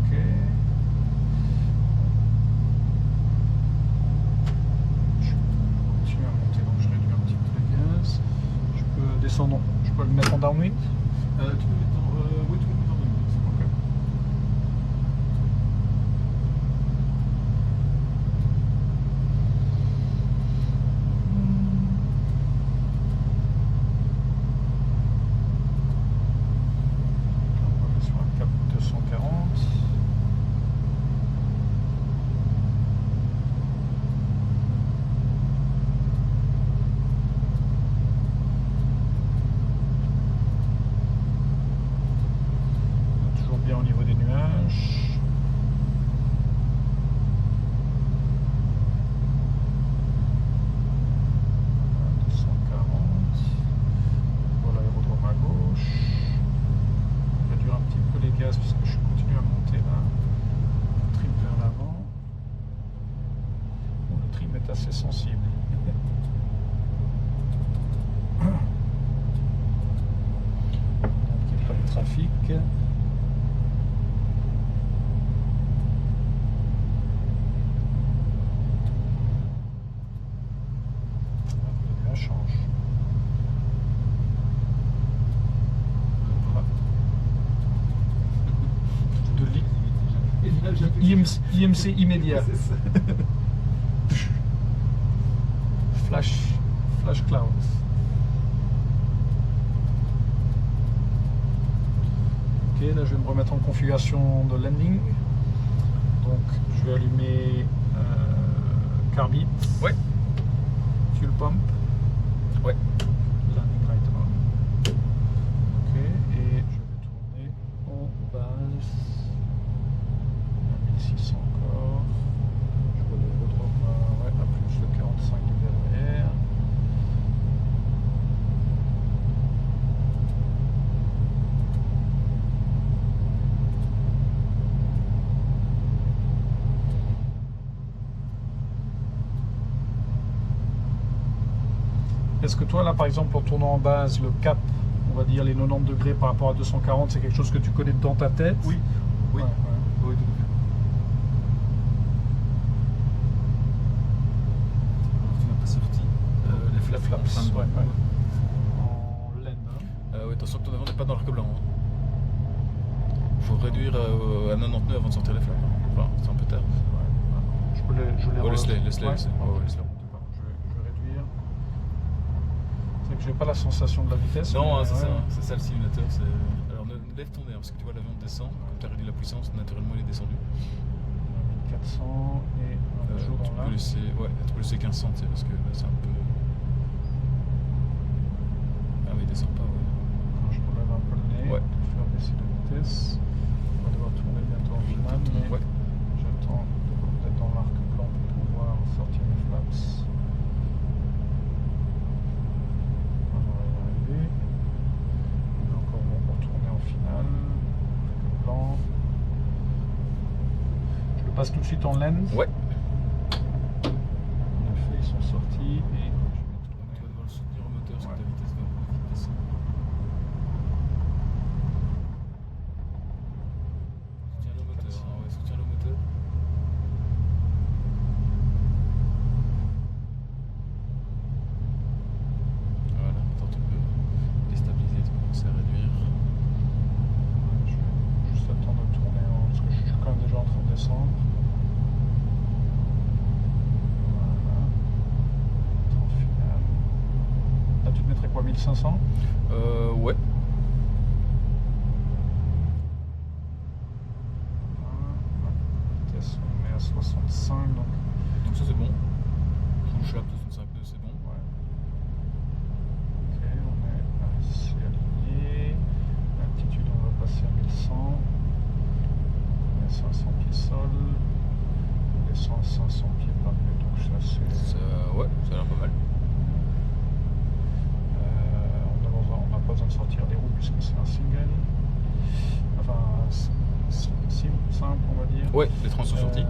Ok. Je continue à monter, donc je réduis un petit peu les gaz. Je peux descendre, je peux le mettre en downwind. Tu peux mettre en. Oui, tu peux mettre en downwind. Ok. On va aller sur un cap 240. Toujours bien au niveau des nuages. Voilà, 240. Voilà l'aérodrome à gauche. Je réduire un petit peu les gaz parce que je continue à monter là. Le trim vers l'avant. Bon, le trim est assez sensible. Donc il n'y a pas de trafic. Le nuage change. De IMC immédiat. Flash clouds. Ok, là je vais me remettre en configuration de landing. Donc je vais allumer carbide. Ouais. Fuel pump. Ouais. Landing light on. Ok, et je vais tourner en base. À 1600 encore. Je vois l'aérodrome ouais, à plus de 45 degrés derrière. Est-ce que toi, là, par exemple, en tournant en base, le cap, on va dire les 90 degrés par rapport à 240, c'est quelque chose que tu connais dans ta tête? Oui. Oui. Ouais, ouais. Oui, tout à fait. Alors, tu n'as pas sorti les flaps. Flaps, En train de- ouais, ouais. En laine, hein. Ouais, attention que ton avant n'est pas dans l'arc blanc. Il faut réduire à 99 avant de sortir les flaps. Enfin, c'est un peu tard. Ouais. Je peux les Ouais, laisse-les, laisse-les, ouais. laisse-les. Ouais, ouais, laisse-les. Je vais réduire. C'est que j'ai pas la sensation de la vitesse. Non, mais c'est ouais. ça, c'est ça le simulateur. Alors lève ton nez, parce que tu vois l'avion descend, comme tu as réduit la puissance, naturellement il est descendu. 1400 et on est toujours Tu dans peux l'axe. laisser, ouais, tu peux laisser 1500, tu sais, parce que là c'est un peu... Ah oui, il descend pas, ouais. Quand je relève un peu le nez, Ouais. pour faire baisser la vitesse. On va devoir tourner bientôt en finale, mais Ouais. j'attends d'être dans l'arc-plan pour pouvoir sortir mes flaps. On va y arriver. On est encore bon pour tourner en finale. Quelques plans. Je le passe tout de suite en lens. Ouais. En effet, ils sont sortis et je vais Tu tourner. vas devoir le soutenir au moteur, parce Ouais. que ta vitesse va vite descendre. Soutiens le moteur, hein, ouais, soutiens le moteur. Voilà, attends, tu peux déstabiliser, tu peux commencer à réduire. Je vais juste attendre de tourner parce que je suis quand même déjà en train de descendre. Voilà. En finale. Là, tu te mettrais quoi, 1500? Ouais. La vitesse, on est à 65, donc Donc ça c'est bon. Full shop de 65 nœuds, c'est bon. ouais. Ok, on est assez aligné. L'altitude, on va passer à 1100. On est à 500 pieds sol. On descend à 500 pieds par minute, donc c'est assez. Ouais, ça a l'air pas mal. On n'a pas besoin de sortir des roues puisque c'est un single. Enfin, simple, on va dire. Ouais, les trains sont sortis.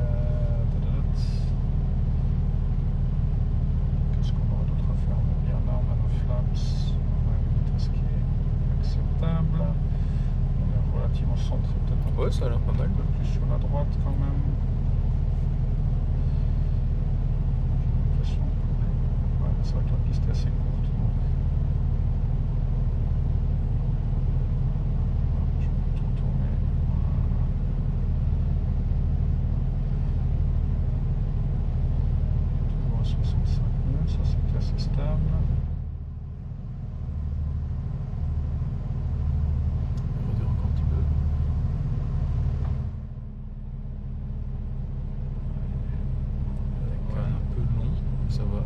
Qu'est-ce qu'on aura d'autre à faire? Bien là, on a nos flaps, on a une vitesse qui est acceptable. On est relativement centré, peut-être Ouais, ça a l'air pas mal. un peu plus sur la droite quand même. J'ai l'impression que ouais, c'est vrai que la piste est assez courte. Donc... je vais tout tourner. Toujours à 65 nœuds, ça c'est assez stable. Réduire encore un petit peu. Ouais, un peu long, ça va.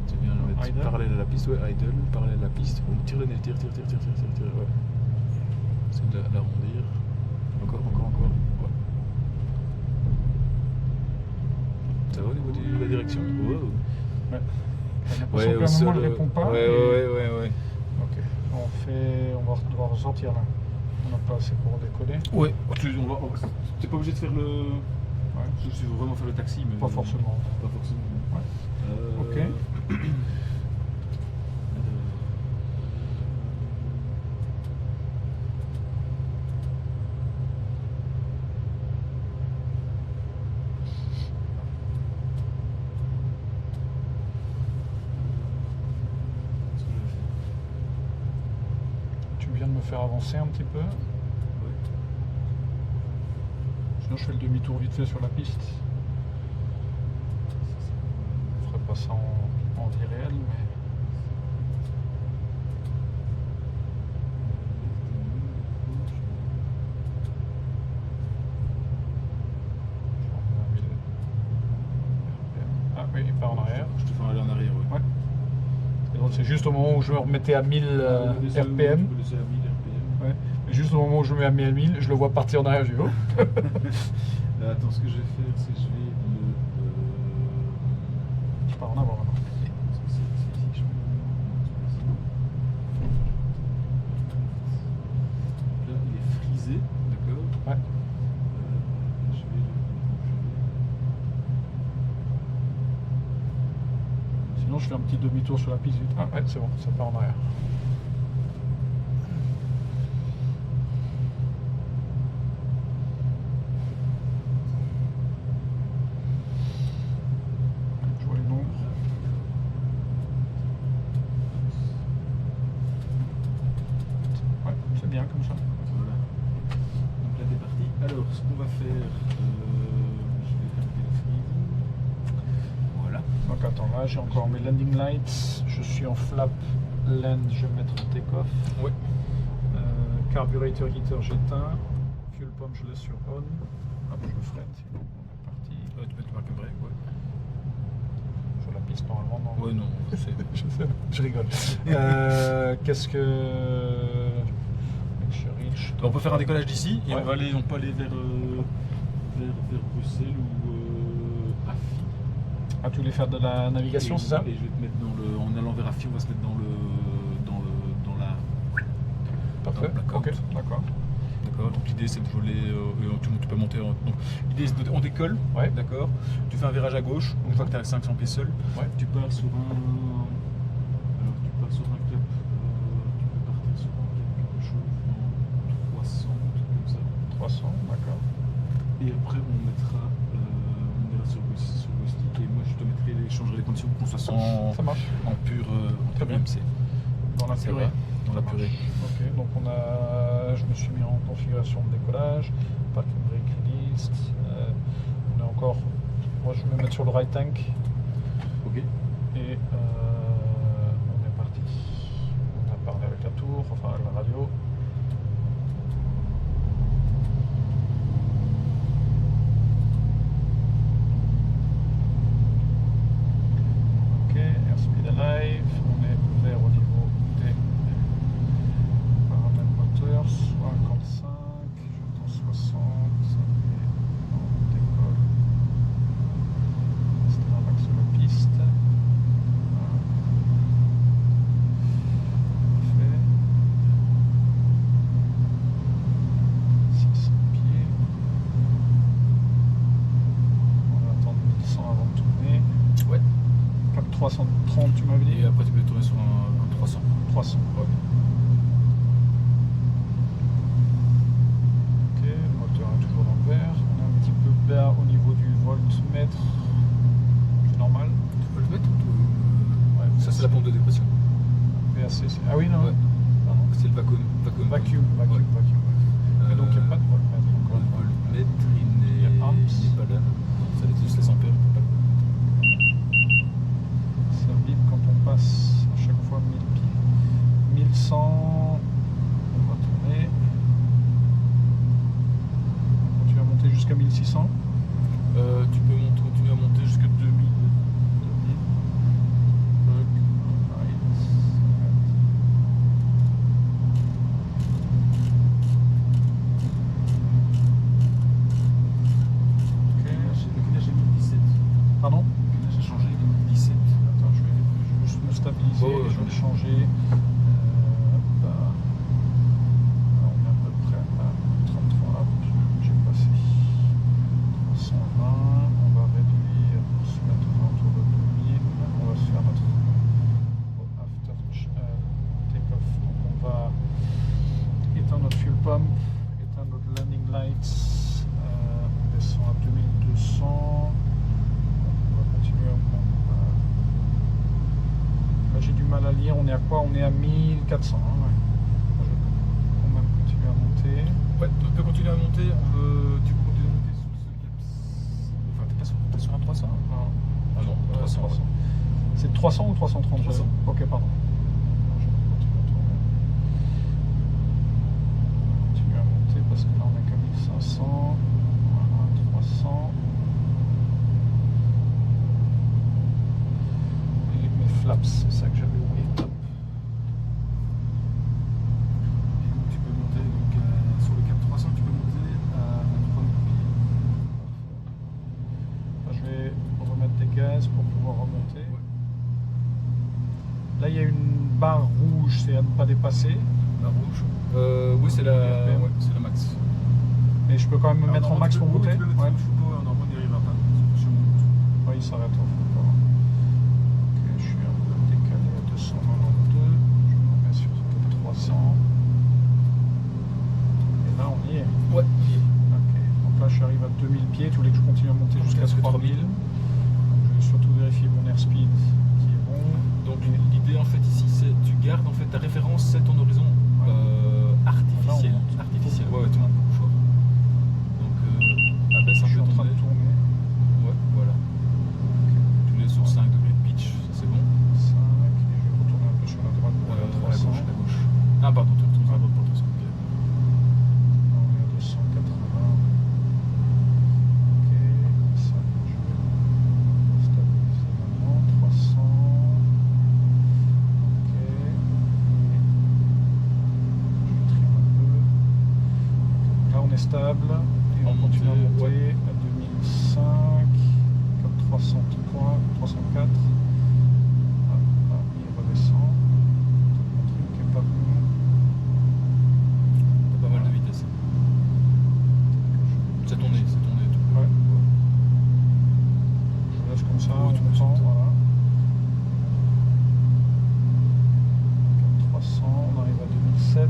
C'est bien le mettre Idle. parallèle à la piste, ouais, idle, parallèle à la piste. On tire le nez, tire, ouais. C'est de l'arrondir. Encore. Ouais. Ça va au niveau de la direction? Wow. Ouais. J'ai l'impression qu'à un moment je réponds pas. Ouais, et- ouais. Ok. On va devoir ressortir là. On n'a pas assez pour décoller. Ouais, t'es pas obligé de faire le. Ouais. Je veux vraiment faire le taxi, mais. Pas forcément. Pas forcément. Ok. Ce que je vais faire. Tu viens de me faire avancer un petit peu. Ouais. Sinon je fais le demi-tour vite fait sur la piste. Je ferai pas ça en vie réelle, mais. Ah oui, il part en arrière. Je te ferai aller en arrière, ouais. Ouais. Et donc c'est juste au moment où je me remettais à 1000 RPM. Tu peux laisser à 1000 RPM. Ouais. Et juste au moment où je me mets à 1000, je le vois partir en arrière, je dis oh. Attends, ce que je vais faire, c'est que je vais le. Je pars en avant maintenant. Parce que c'est ici que je mets. Là, il est frisé, d'accord. Ouais. Je vais le. Sinon je fais un petit demi-tour sur la piste vite. Ah ouais, c'est bon, ça part en arrière. Je vois les nombres. Ouais, c'est bien comme ça. Voilà. Donc là, t'es parti. Alors, ce qu'on va faire, je vais faire le freezing. Voilà. Ok. Donc attends, là j'ai encore mes landing lights, je suis en flap land, je vais mettre en take-off. Ouais. Carburetor heater j'éteins, fuel pump je laisse sur on. Hop, je freine, sinon on est parti. Tu peux te marquer break, ouais. Sur la piste normalement, non. Ouais, non, je sais. Je rigole. Qu'est-ce que... Je reach. On peut faire un décollage d'ici et Ouais. on peut aller vers Bruxelles ou Affy. Ah, tu voulais faire de la navigation, c'est ça? Et je vais te mettre en allant vers Affy, on va se mettre dans la Parfait, blackout. ok, d'accord. D'accord, donc l'idée c'est de voler, tu peux monter. Donc l'idée c'est on décolle, Ouais. d'accord. Tu fais un virage à gauche, une fois que tu es à 500 pieds seul, Ouais. tu pars sur un. Alors tu pars sur un cap, tu peux partir sur un cap quelque chose dans 300, un truc comme ça. 300, d'accord. Et après on ira sur Ghostic et moi je te changerai les conditions pour qu'on soit Ça marche. en pur Très bien. MC. Dans la C'est purée. vrai, dans la purée. Ok, donc je me suis mis en configuration de décollage, parking brake released. On est encore, moi je vais me mettre sur le right tank Ok. et on est parti. On a parlé avec la tour, enfin avec la radio. Ok, airspeed alive, on est vert au niveau des paramètres moteurs, 55, j'entends 60, et on décolle. C'est un max de la piste. Voilà. Parfait. 600 pieds. On va attendre 1100 avant de tourner. Ouais. Cap 330, tu m'avais dit? Et après tu peux tourner sur un 300. 300. Ouais. Ok, le moteur est toujours dans le vert. On est un petit peu bas au niveau du voltmètre. C'est normal. Tu peux le mettre Ouais, Ça c'est la pompe de dépression. VAC, ah oui, non. Ouais. Pardon. C'est le vacuum. Vacuum. Ouais. Et donc il n'y a pas de voltmètre encore. Le voltmètre, il Il y a amps. n'est pas là. Ça laisse juste les ampères. Il peut pas le Ça vibre quand on passe à chaque fois 1000 pieds. 1100, on va tourner. On continue à monter jusqu'à 1600. Tu peux continuer à monter jusqu'à 2000. 2000. Le gainage est 1017. Pardon? Le gainage a changé, il est 1017. Attends, je vais juste me stabiliser Ouais, et je vais ouais. le changer. Hop, là, on est à peu près à 33. Hop, j'ai passé 320. On va réduire pour se mettre aux alentours de 2000. On va se faire notre after take-off. Donc on va éteindre notre fuel pump, éteindre notre landing lights. On descend à 2200. On va continuer. Là j'ai du mal à lire, on est à quoi? On est à 1400. Hein, ouais. Moi, je vais quand même continuer à monter. Ouais, tu peux continuer à monter. Tu peux continuer à monter sur ce cap. Enfin, t'es sur un 300. Hein. Non. Ah non, 300. ouais. C'est 300 ou 330? 300. Ok, pardon. Je vais continuer à tourner. On va continuer à monter parce que là on est qu'à 1500. Voilà, 300. Et mes flaps, c'est ça que j'avais oublié. Hop. Et donc tu peux monter sur le cap 300, tu peux monter à 3000 pieds. Là, je vais remettre des gaz pour pouvoir remonter. Ouais. Là, il y a une barre rouge, c'est à ne pas dépasser. La rouge. Oui, c'est la max. Mais je peux quand même me mettre en max pour monter. Tu peux mettre Ouais. le choupeau, normalement on n'y arrivera pas. C'est sur mon- Oui, il s'arrête au fond. Ok, je suis un peu décalé à 292. Je me remets sur 300. Et là, on y est. Ouais. Ok, donc là, je arrive à 2000 pieds. Tu voulais que je continue à monter jusqu'à Jusqu'à 3000. Donc, je vais surtout vérifier mon airspeed qui est bon. Donc l'idée en fait ici c'est tu gardes en fait ta référence, c'est ton horizon Ouais. artificiel. Là, on monte. Artificiel. Ouais, tu montes beaucoup fort. Donc abaisse Je un suis peu en ton train de nez. tourner. Ouais, voilà. Tu es sur 5 degrés est stable et on continue à monter à 2005, cap 303, 304. Il redescend. Mon truc est pas bon. T'as pas mal de vitesse. C'est ton nez, c'est ton nez. Ouais. Je laisse comme ça, Ouais, tu on peux entend, sauter. voilà. Cap 300, on arrive à 2007. On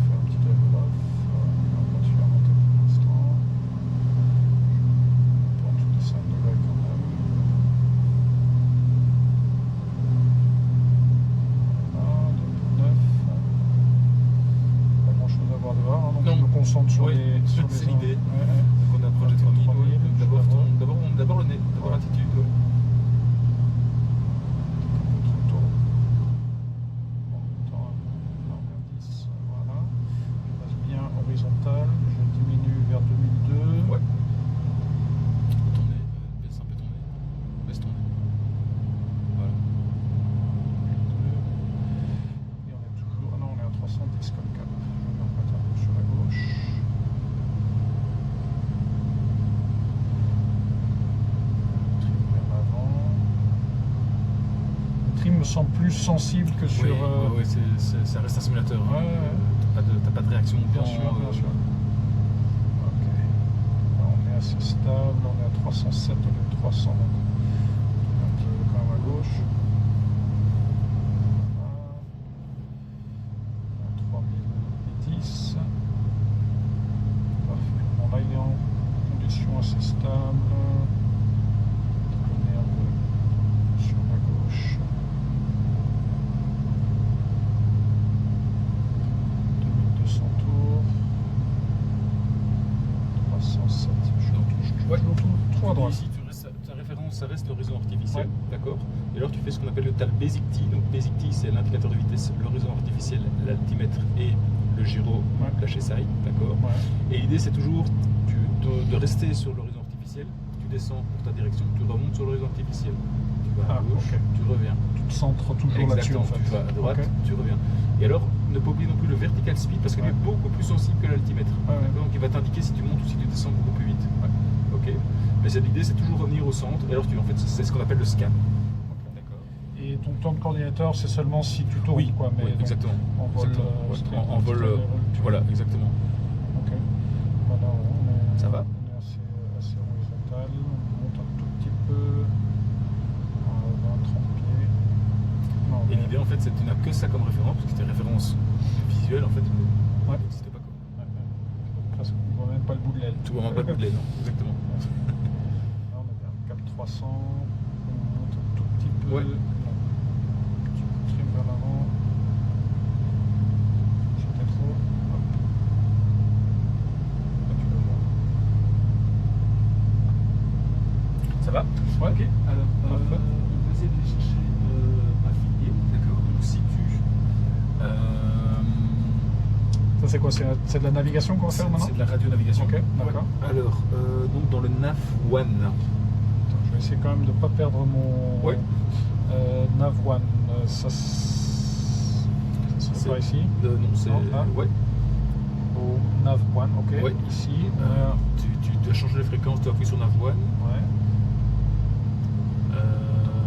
fait un petit level off. On continue à monter pour l'instant. On prend tous les 5 degrés quand même. Voilà, 2009. Pas grand chose à voir dehors, hein, donc Non. je me concentre sur Oui, les. Sur c'est les l'idée. Ouais, ouais. Donc on approche des 3000. 3000, D'abord le nez, d'abord l'attitude. Ouais. Voilà. Je passe bien horizontal, je diminue vers 2002. Ouais. Ton nez, baisse un peu ton nez. Baisse ton nez. Voilà. Et on est toujours. Ah non, on est à 310 comme cap. Je vais me remettre un peu sur la gauche. Trim vers l'avant. Le trim me semble plus sensible que sur. Oui, ça reste un simulateur. Hein. Ouais. T'as pas de réaction Bien quand, sûr, bien sûr. Ok. Là, on est assez stable, on est à 307 au lieu de 300. Donc on est un petit peu quand même à gauche. Voilà. On est à 3010. Parfait. Bon, là, il est en condition assez stable. On est un peu sur la gauche. 2200 tours. 307. Ouais. Je trouve à droite. Ici, ta référence, ça reste l'horizon artificiel, d'accord. Et alors tu fais ce qu'on appelle le Basic T. Donc Basic T, c'est l'indicateur de vitesse, l'horizon artificiel, l'altimètre et le gyro, la HSI, d'accord. Ouais. Et l'idée, c'est toujours de rester sur l'horizon artificiel. Tu descends pour ta direction, tu remontes sur l'horizon artificiel. Tu vas à gauche, ok. tu reviens. Tu te centres toujours là-dessus Exactement, en fait. tu vas à droite, Ok. tu reviens. Et alors, ne pas oublier non plus le vertical speed parce qu'il est beaucoup plus sensible que l'altimètre. Ouais, ouais. Donc il va t'indiquer si tu montes ou si tu descends beaucoup plus vite. Ok. Mais l'idée, c'est toujours revenir au centre. Et alors, en fait, c'est ce qu'on appelle le scan. D'accord. Et ton temps de coordinateur, c'est seulement si tu tournes, quoi. Mais oui, donc, exactement. en vol, Exactement. En vol, voilà, exactement. Ok. Voilà, on est, Ça va? on est assez horizontal. On monte un tout petit peu. 20-30 pieds. Non, Et l'idée, en fait, c'est que tu n'as que ça comme référence, parce que tes références visuelles, en fait, n'existent pas. Quoi. Presque, on voit même pas le bout de l'aile. Tu vois même pas le bout de l'aile, non. Exactement. Là, on est bien. Cap 300. On monte un tout petit peu. Ouais. Petit coup de trim vers l'avant. C'était trop. Hop. Là, tu le vois. Ça va? Ouais. Ok. Alors, Parfait. on va essayer de chercher affilié. D'accord. Donc, si tu. Ça, c'est quoi? C'est de la navigation qu'on va faire maintenant? C'est de la radionavigation. Ok, d'accord. Ouais. Alors, donc dans le NAV One. Attends, je vais essayer quand même de ne pas perdre mon Ouais. Nav One. Ça serait pas ici. Non, c'est. Non, là. Ouais. Au Nav One, ok. Ouais. Ici. Tu dois changer les fréquences, tu appuies sur NAV One. Ouais.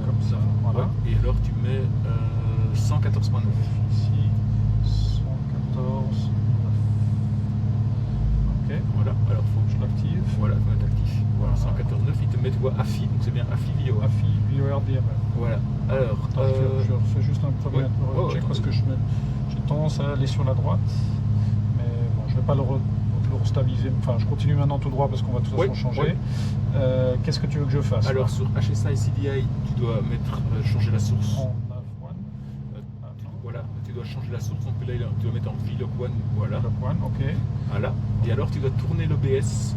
Comme ça, voilà. Ouais. Et alors tu mets 114.9. Ici. 114. Ok. Voilà. Alors faut que Je l'active. Voilà, faut être actif. Voilà, Voilà. 114.9, il te met, tu vois, AFI, donc c'est bien AFI VO. AFI, VOR, DML. Voilà. Alors, Attends, je refais juste un premier ouais, check ouais, parce que attendez. j'ai tendance à aller sur la droite. Mais bon, je ne vais pas le restabiliser. Enfin, je continue maintenant tout droit parce qu'on va de toute façon changer. Ouais. Qu'est-ce que tu veux que je fasse? alors sur HSI CDI, tu dois mettre changer la source. En Nav One. Voilà, tu dois changer la source. Donc là, tu dois mettre en VLOC One. Voilà. Nav One, ok. Voilà. Et alors, tu dois tourner l'OBS,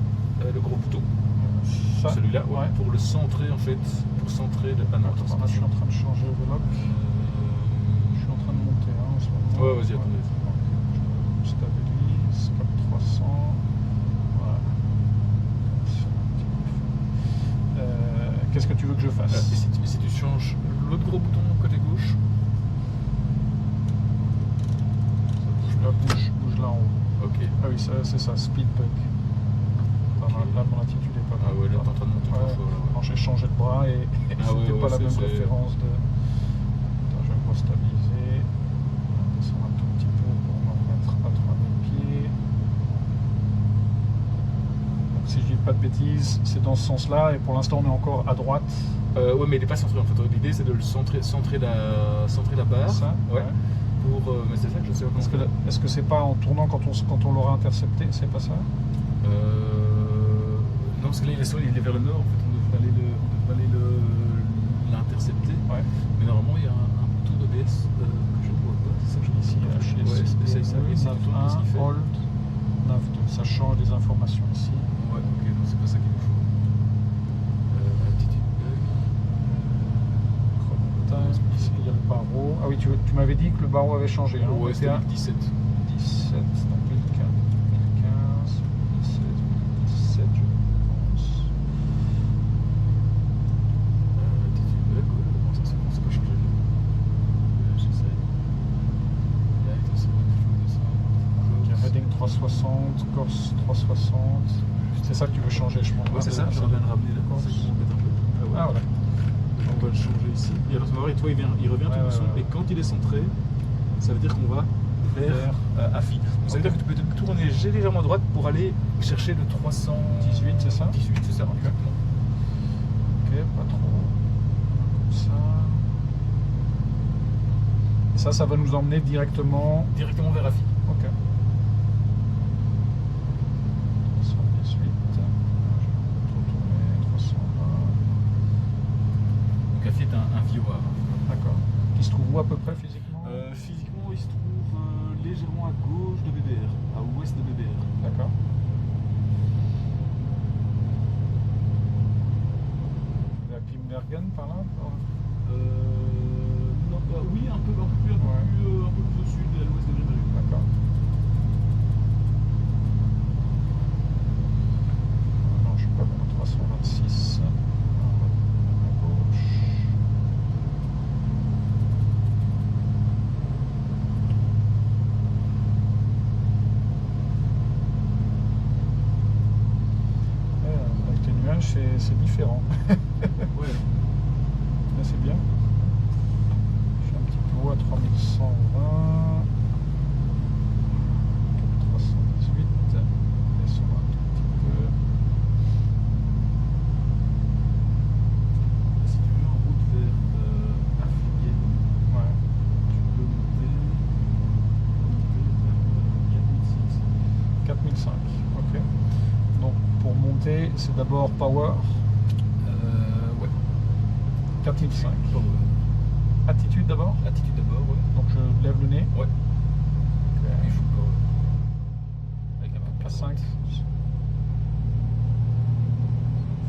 le gros bouton. Ça, Celui-là, ouais, ouais. pour le centrer en fait. Pour centrer le. Ah non, attends, Attends, là, je suis en train de changer le lock. Je suis en train de monter en ce moment. Ouais, vas-y, attendez. Donc, je stabilise, cap 300. Voilà. Qu'est-ce que tu veux que je fasse? Et si tu changes l'autre gros bouton côté gauche. Je la bouge là en haut. Ok. Ah oui, c'est ça, speed bug. Là, mon attitude est pas Ah ouais, là t'es en train de monter encore ouais, fort. Là. quand j'ai changé de bras et c'était ouais, pas la même c'est- référence de... Attends, je vais me restabiliser. On va descendre un tout petit peu pour me remettre à 3000 pieds. Donc si je dis pas de bêtises, c'est dans ce sens-là et pour l'instant on est encore à droite. Ouais, mais il n'est pas centré en fait. L'idée c'est de le centrer la barre. Ça, Ouais. Pour, mais c'est ça que je sais pas comment. Est-ce que c'est pas en tournant quand on l'aura intercepté? C'est pas ça? Non, parce que là il est vers le nord. En fait, on devrait aller l'intercepter. Ouais. Mais normalement il y a un bouton d'OBS que je ne vois pas. C'est ça que je dis Ici, chez Ouais, essaye ça. Et si tu tournes, qu'est-ce qu'il fait? Hold, nav 2, ça change des informations ici. Ouais, ok, donc c'est pas ça qu'il nous faut. Attitude bug. Chrono time, ici il y a le barreau. Ah oui, tu m'avais dit que le barreau avait changé. Hein, Ouais, c'était 17. 17, donc 2015, 17, je pense. Attitude bug, ouais, comment ça c'est pas changé. J'essaie. Là, c'est bon, il faut Il y a descendre. Heading 360, Corse 360. C'est ça que tu veux changer, je pense. Ouais, c'est ça, j'aimerais bien le ramener là. Corse. C'est ça qui m'embête un peu. Ah voilà. On va le changer ici. Et alors, tu vas voir, et toi, il revient tout doucement. ouais. Et quand il est centré, ça veut dire qu'on va vers AFI. Donc, ça veut dire que tu peux te tourner légèrement à droite pour aller chercher le 318, c'est ça? 18, c'est ça, exactement. Ok, pas trop. Comme ça. Et ça va nous emmener directement. Directement vers AFI. Ok. 318. Je vais retourner. 320. Donc AFI est un viewer. D'accord. Qui se trouve où à peu près physiquement? Physiquement, il se trouve légèrement à gauche de BBR, à ouest de BBR. D'accord. La Glimbergen par là? Non, oui, un peu plus au sud et à l'ouest de BBR. D'accord. Non, je suis pas bon. 326. À gauche. Avec les nuages, c'est différent. Ouais. Là, c'est bien. Je suis un petit peu haut à 3120. 318. Descends un tout petit peu. Si tu veux en route vers Affligem, Ouais. tu peux monter vers 4005. Ok. Donc pour monter, c'est d'abord Power. Ouais. 4005. Power. Attitude d'abord. Attitude d'abord, ouais. Donc je lève le nez. Ouais. Ok. Il faut power. Avec un peu À 5.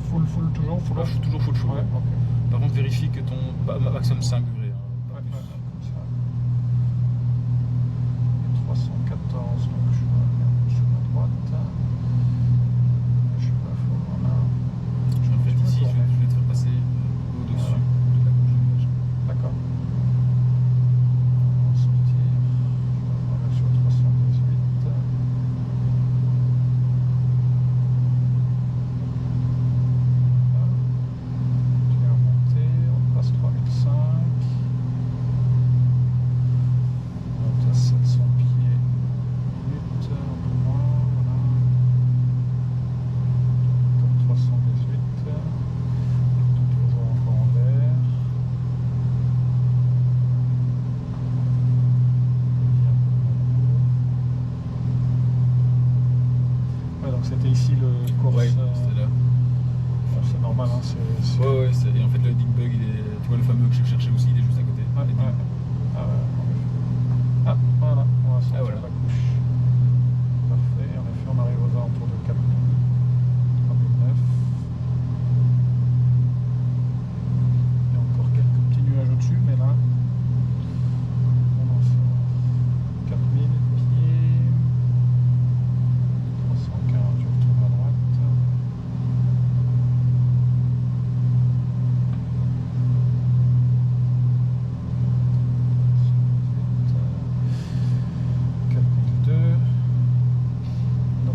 Full toujours. Full off. Toujours full chaud. Ouais. Ok. Par contre, vérifie que ton maximum 5 degrés. Hein, Ouais, pas plus. comme ça. Et 314, donc je suis sur ma droite. Je suis pas fort, voilà. Je me fais Tu peux ici, je tourner. vais te faire passer au-dessus de la gauche du nuage. D'accord. On va sortir. Je vais remettre sur 318. Voilà. Continue à monter, on passe 3005. On monte à 700 pieds minute, un peu moins, voilà. Top 318. Toujours encore en vert. Ouais, donc c'était ici le course. Ouais, c'était là. C'est normal, hein, c'est... Ouais, et en fait, le dig bug, tu vois le fameux que je cherchais aussi, il est juste à côté. Ouais, Les ouais. dig. Ah, ouais, en effet. Ah, voilà, on va sortir voilà. la couche. Parfait, en effet, on arrive aux alentours de 4000, 3009. Il y a encore quelques petits nuages au-dessus, mais là, on en sort 4000 pieds. 315, je retourne à droite.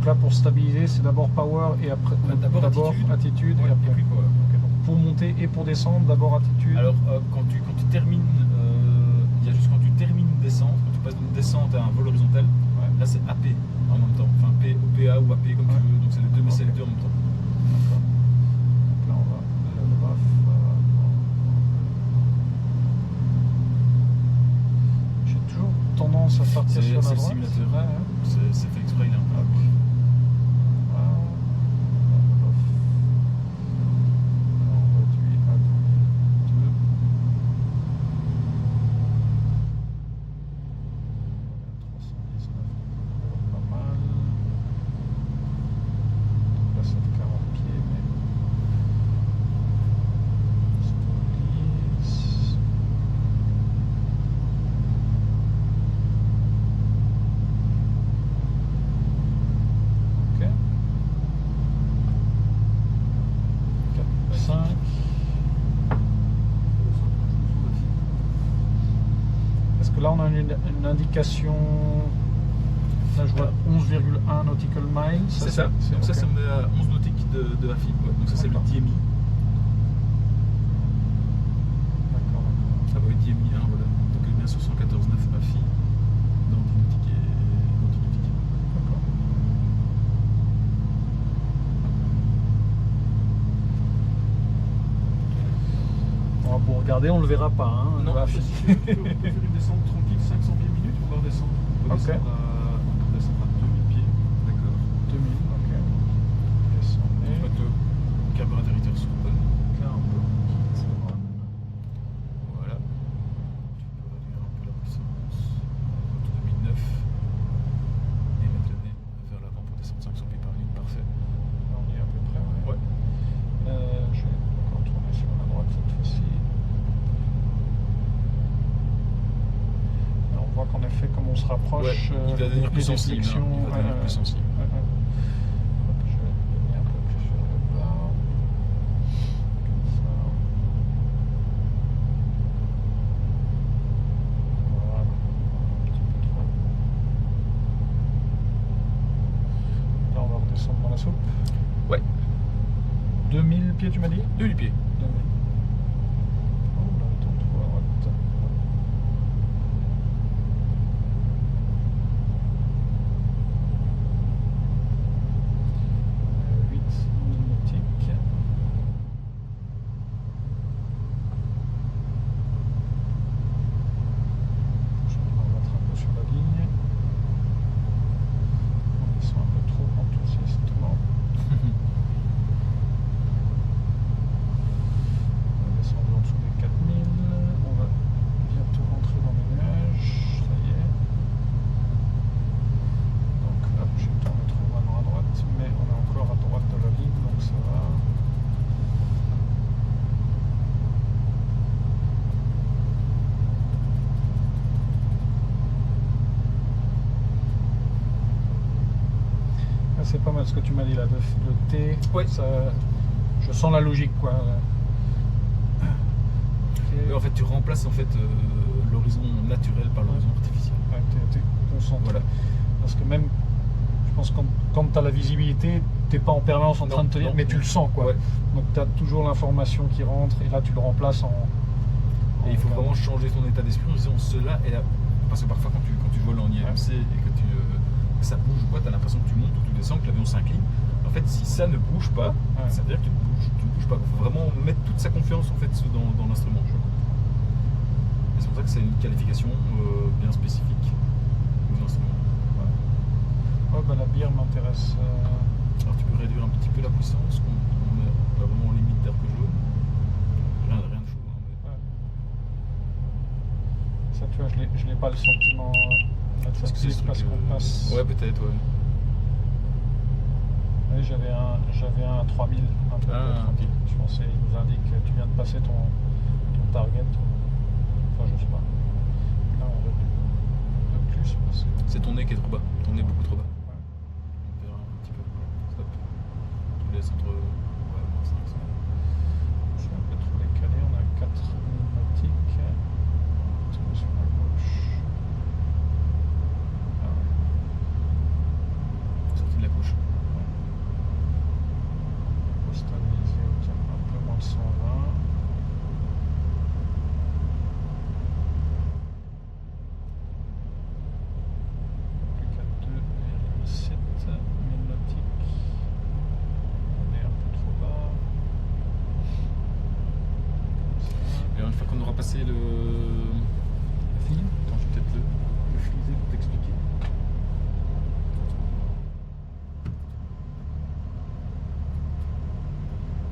Donc là, pour stabiliser, c'est d'abord power et après D'abord attitude Ouais, et après. et puis power. Ok, donc pour monter et pour descendre, d'abord attitude. Alors quand tu termines, il y a juste quand tu termines une descente, quand tu passes d'une descente à un vol horizontal, Ouais. là c'est AP en même temps, enfin OPA ou AP comme Ouais. tu veux, donc c'est les deux, mais c'est Ok. les deux en même temps. D'accord. Donc là, on va le graphe. J'ai toujours tendance à partir C'est sur la le droite. simulateur, Ouais, ouais. c'est fait exprès, il est un peu. On réduit à 2002. Pas mal. Là, c'est de 40 pieds, mais. Stabilise. Ok. 4, 5. Est-ce que là on a une indication? Là je vois 11,1 nautical miles. C'est ça, donc ok. ça me met à 11 nautiques de AFI, ouais. Donc ça c'est le D'accord. DMI. D'accord, d'accord. Ah bah oui, DMI 1, voilà. Donc il est bien sur 114,9 AFI dans 10 nautiques et continautique. D'accord. Bon, pour regarder, on le verra pas. Hein, Non, le on AFI. peut faire une descente tranquille, 500 pieds minute, on va redescendre. On peut Ok. descendre à 2000 pieds. D'accord. 2000, ok. On Descendez. va mettre le carburateur interrupteur sur open. Voilà. Tu peux réduire un peu la puissance. On va mettre 2009. Et mettre le nez vers l'avant pour descendre 500 pieds par minute. Parfait. On y est à peu près, ouais. Ouais. Je vais encore tourner sur la droite cette fois-ci. Alors, on voit qu'en effet, comme on se rapproche, Ouais, il va devenir plus sensible. Il va devenir plus sensible. Hop, je vais donner un peu plus sur le bas. Comme ça. Voilà. Un petit peu trop. Là, on va redescendre dans la soupe. Ouais. 2000 pieds, tu m'as dit? 2000 pieds. 2000. Oh, là, attends, trop à droite. 8 nautiques. Je vais me remettre un peu sur la ligne. On descend un peu trop enthousiastement. On va descendre en dessous des 4000. On va bientôt rentrer dans les nuages. Ça y est. Donc là, j'ai tourné trop maintenant à droite, mais on est encore à droite de la ligne, donc ça va. Ah, c'est pas mal ce que tu m'as dit là, le T. Ouais. Ça, je sens la logique, quoi. Ok. En fait, tu remplaces en fait l'horizon naturel par l'horizon artificiel. Ouais, t'es concentré. Voilà. Parce que même, je pense que quand tu as la visibilité, t'es pas en permanence en train de te dire, Non, mais tu non. le sens, quoi. Ouais. Donc tu as toujours l'information qui rentre et là tu le remplaces en. Et il faut vraiment changer ton état d'esprit en disant cela est là. Parce que parfois quand tu voles en IMC et que ça bouge ou quoi, tu as l'impression que tu montes ou tu descends, que l'avion s'incline. En fait, si ça ne bouge pas, Ouais. ça veut dire que tu ne bouges pas. Il faut vraiment mettre toute sa confiance en fait dans l'instrument. Et c'est pour ça que c'est une qualification bien spécifique aux instruments. Ouais, bah, la bière m'intéresse. Alors tu peux réduire un petit peu la puissance, on est vraiment en limite d'arc jaune. Rien de chaud. Hein, mais... Ouais. Ça, tu vois, je n'ai pas le sentiment Parce que c'est ce parce truc, qu'on passe. Ouais, peut-être, ouais. Oui, j'avais un à 3000. Un truc Ah, tranquille. ok. Je pensais, il nous indique que tu viens de passer ton target. Enfin, je sais pas. Là, on réduit de plus parce que. C'est ton nez qui est trop bas. Ton nez est beaucoup trop bas. Ouais. On verra un petit peu. Stop. Tu laisses entre. Ouais, moins 5, ça. Je suis un peu trop décalé, on a 4000 nautiques. Tourner sur la gauche. Ah ouais. Sortie de la gauche. va passer le fil. Attends, je vais peut-être le friser pour t'expliquer.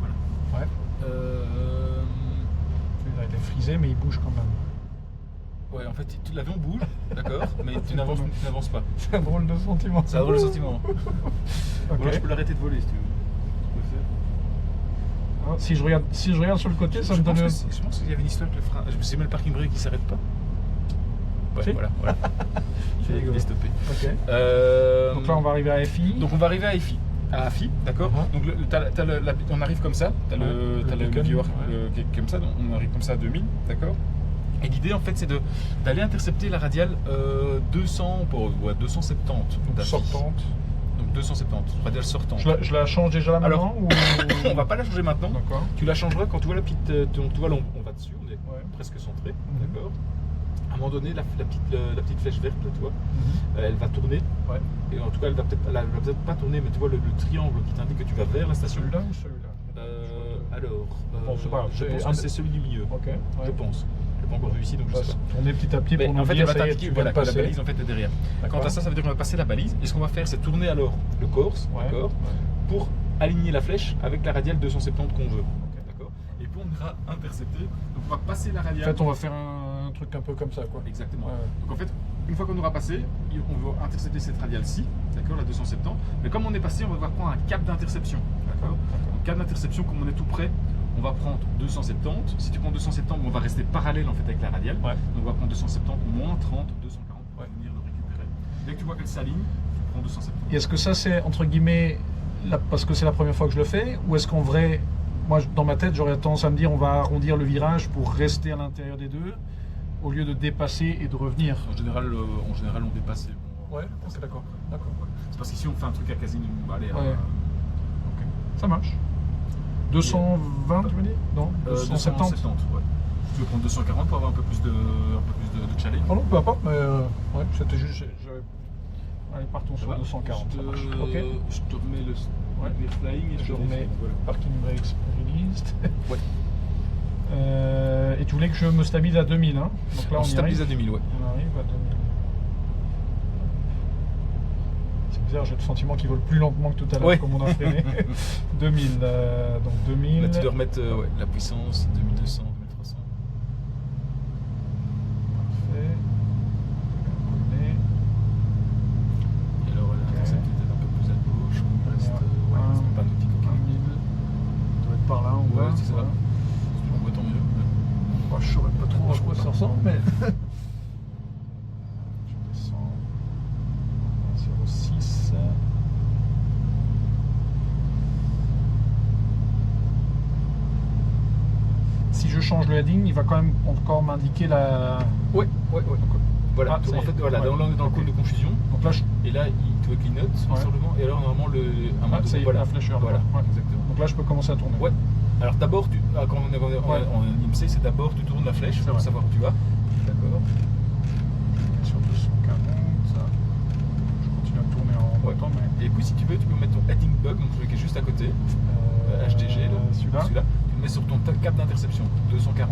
Voilà. Ouais. Il a été frisé, mais il bouge quand même. Ouais, en fait, l'avion bouge, d'accord, mais tu n'avances pas. C'est un drôle de sentiment. C'est un drôle de sentiment. Ok. Voilà, je peux l'arrêter de voler si tu veux. Tu peux faire. Ah, si je regarde sur le côté, ça me donne. Je pense qu'il y avait une histoire que le frein. C'est même le parking brake qui s'arrête pas. Ouais, Si. voilà. C'est rigolo. Il est stoppé. Ok. Donc là, on va arriver à FI. Donc on va arriver à FI. À FI, d'accord. Donc on arrive comme ça. T'as le beacon, viewer ouais. qui est comme ça. Donc on arrive comme ça à 2000, d'accord. Et l'idée en fait c'est d'aller intercepter la radiale 270 d'AFI. Sortante. Donc 270, radiale sortante. Je la change déjà là maintenant ou... On va pas la changer maintenant. D'accord. Tu la changeras quand tu vois la petite. Donc tu vois là, on va dessus, on est presque centré, d'accord. À un moment donné, la petite flèche verte, là, tu vois, elle va tourner. Ouais. Et en tout cas, elle va peut-être pas tourner, mais tu vois le triangle qui t'indique que tu vas vers la station. Celui-là ou celui-là Bon, c'est pas grave, je pense que c'est celui du milieu. Ok. Ouais. Je pense. Je l'ai pas encore vu ici, donc je sais pas. Tourner petit à petit pour Mais nous en fait, dire elle va ça y est, t'indiquer tu viens de que la passer. balise en fait est derrière. D'accord. Quant à ça, ça veut dire qu'on va passer la balise. Et ce qu'on va faire, c'est tourner alors le corse, Ouais. d'accord, pour aligner la flèche avec la radiale 270 qu'on veut. D'accord. Et puis on ira intercepter. Donc on va passer la En radiale. fait, on va faire un truc un peu comme ça, quoi. Exactement. Ouais. Donc en fait, une fois qu'on aura passé, on va intercepter cette radiale-ci, d'accord, la 270. Mais comme on est passé, on va devoir prendre un cap d'interception, d'accord. Un cap d'interception, comme on est tout près, on va prendre 270. Si tu prends 270, on va rester parallèle en fait avec la radiale. Ouais. Donc on va prendre 270 moins 30, 240 pour venir le récupérer. Dès que tu vois qu'elle s'aligne, tu prends 270. Et est-ce que ça, c'est entre guillemets parce que c'est la première fois que je le fais, ou est-ce qu'en vrai, moi dans ma tête, j'aurais tendance à me dire on va arrondir le virage pour rester à l'intérieur des deux, au lieu de dépasser et de revenir. En général, on dépasse. Ouais, ok, d'accord. C'est parce qu'ici on fait un truc à quasiment. Allez, Ouais. Ok, ça marche. 220, tu me dis? Non, 270. 270, ouais. Tu veux prendre 240 pour avoir un peu plus de challenge? Oh non, peu importe, mais ouais, c'était juste. Allez, partons sur 240. Ça marche. Ok. Je te remets le flying et Je remets parking brakes released. Ouais. Et tu voulais que je me stabilise à 2000, hein? Donc là, on stabilise à 2000, ouais. On arrive à 2000. C'est bizarre, j'ai le sentiment qu'il vole plus lentement que tout à l'heure, Ouais. comme on a freiné. 2000, donc 2000. Là, tu dois remettre la puissance, 2200, 2300. Parfait. René. Et alors, l'intercept était un peu plus à gauche, on reste. C'est pas nautique. 1000. On doit être par là, on Ouais, voit. c'est ça. Si on voit, tant mieux. Bah, je saurais pas trop à quoi ça ressemble, mais. Je descends. 06. Si je change le heading, il va quand même encore m'indiquer la. Ouais. Voilà, Ah, ça y en est. fait, voilà, Ouais. là on est dans le cône de confusion. Donc là, Et là, tu vois clignote, simplement. Et alors, normalement, ça y est, la flèche. Voilà, Ouais. exactement. Donc là, je peux commencer à tourner. Ouais. Alors d'abord, quand on est en IMC, c'est d'abord tu tournes la flèche pour savoir où tu vas. D'accord. Sur 240, ça. Je continue à tourner en temps, mais. Et puis si tu veux, tu peux mettre ton heading bug, donc celui qui est juste à côté, HDG, là, celui-là. tu le mets sur ton cap d'interception, 240.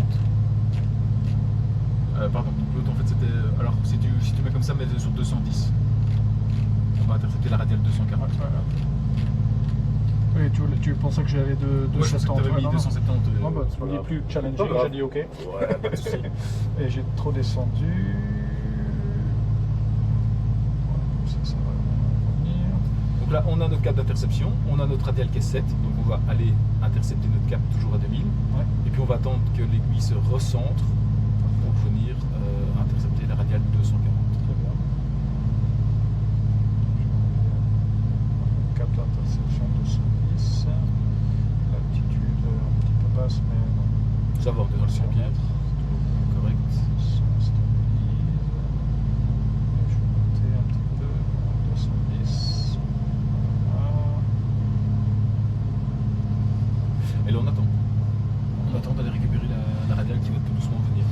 Pardon, donc l'autre en fait c'était. Alors si tu mets comme ça, mets sur 210. On va intercepter la radiale 240. Oui, tu pensais que j'avais de Ouais, je pensais que 270. tu avais mis 270. Non, bah, tu me dis plus challenging, Pas grave. j'ai dit ok. Ouais, pas de soucis. Et j'ai trop descendu. Voilà, comme ça va revenir. Donc là, on a notre cap d'interception, on a notre radiale qui est 7, donc on va aller intercepter notre cap toujours à 2000. Ouais. Et puis on va attendre que l'aiguille se recentre pour venir intercepter la radiale 240. Très bien. Cap d'interception 210. L'altitude un petit peu basse, mais non. Ça va, on est dans le 100 pieds. Correct. Ça stabilise. Et je vais monter un petit peu. 210. Voilà. Et là on attend. On attend d'aller récupérer la radiale qui va tout doucement venir.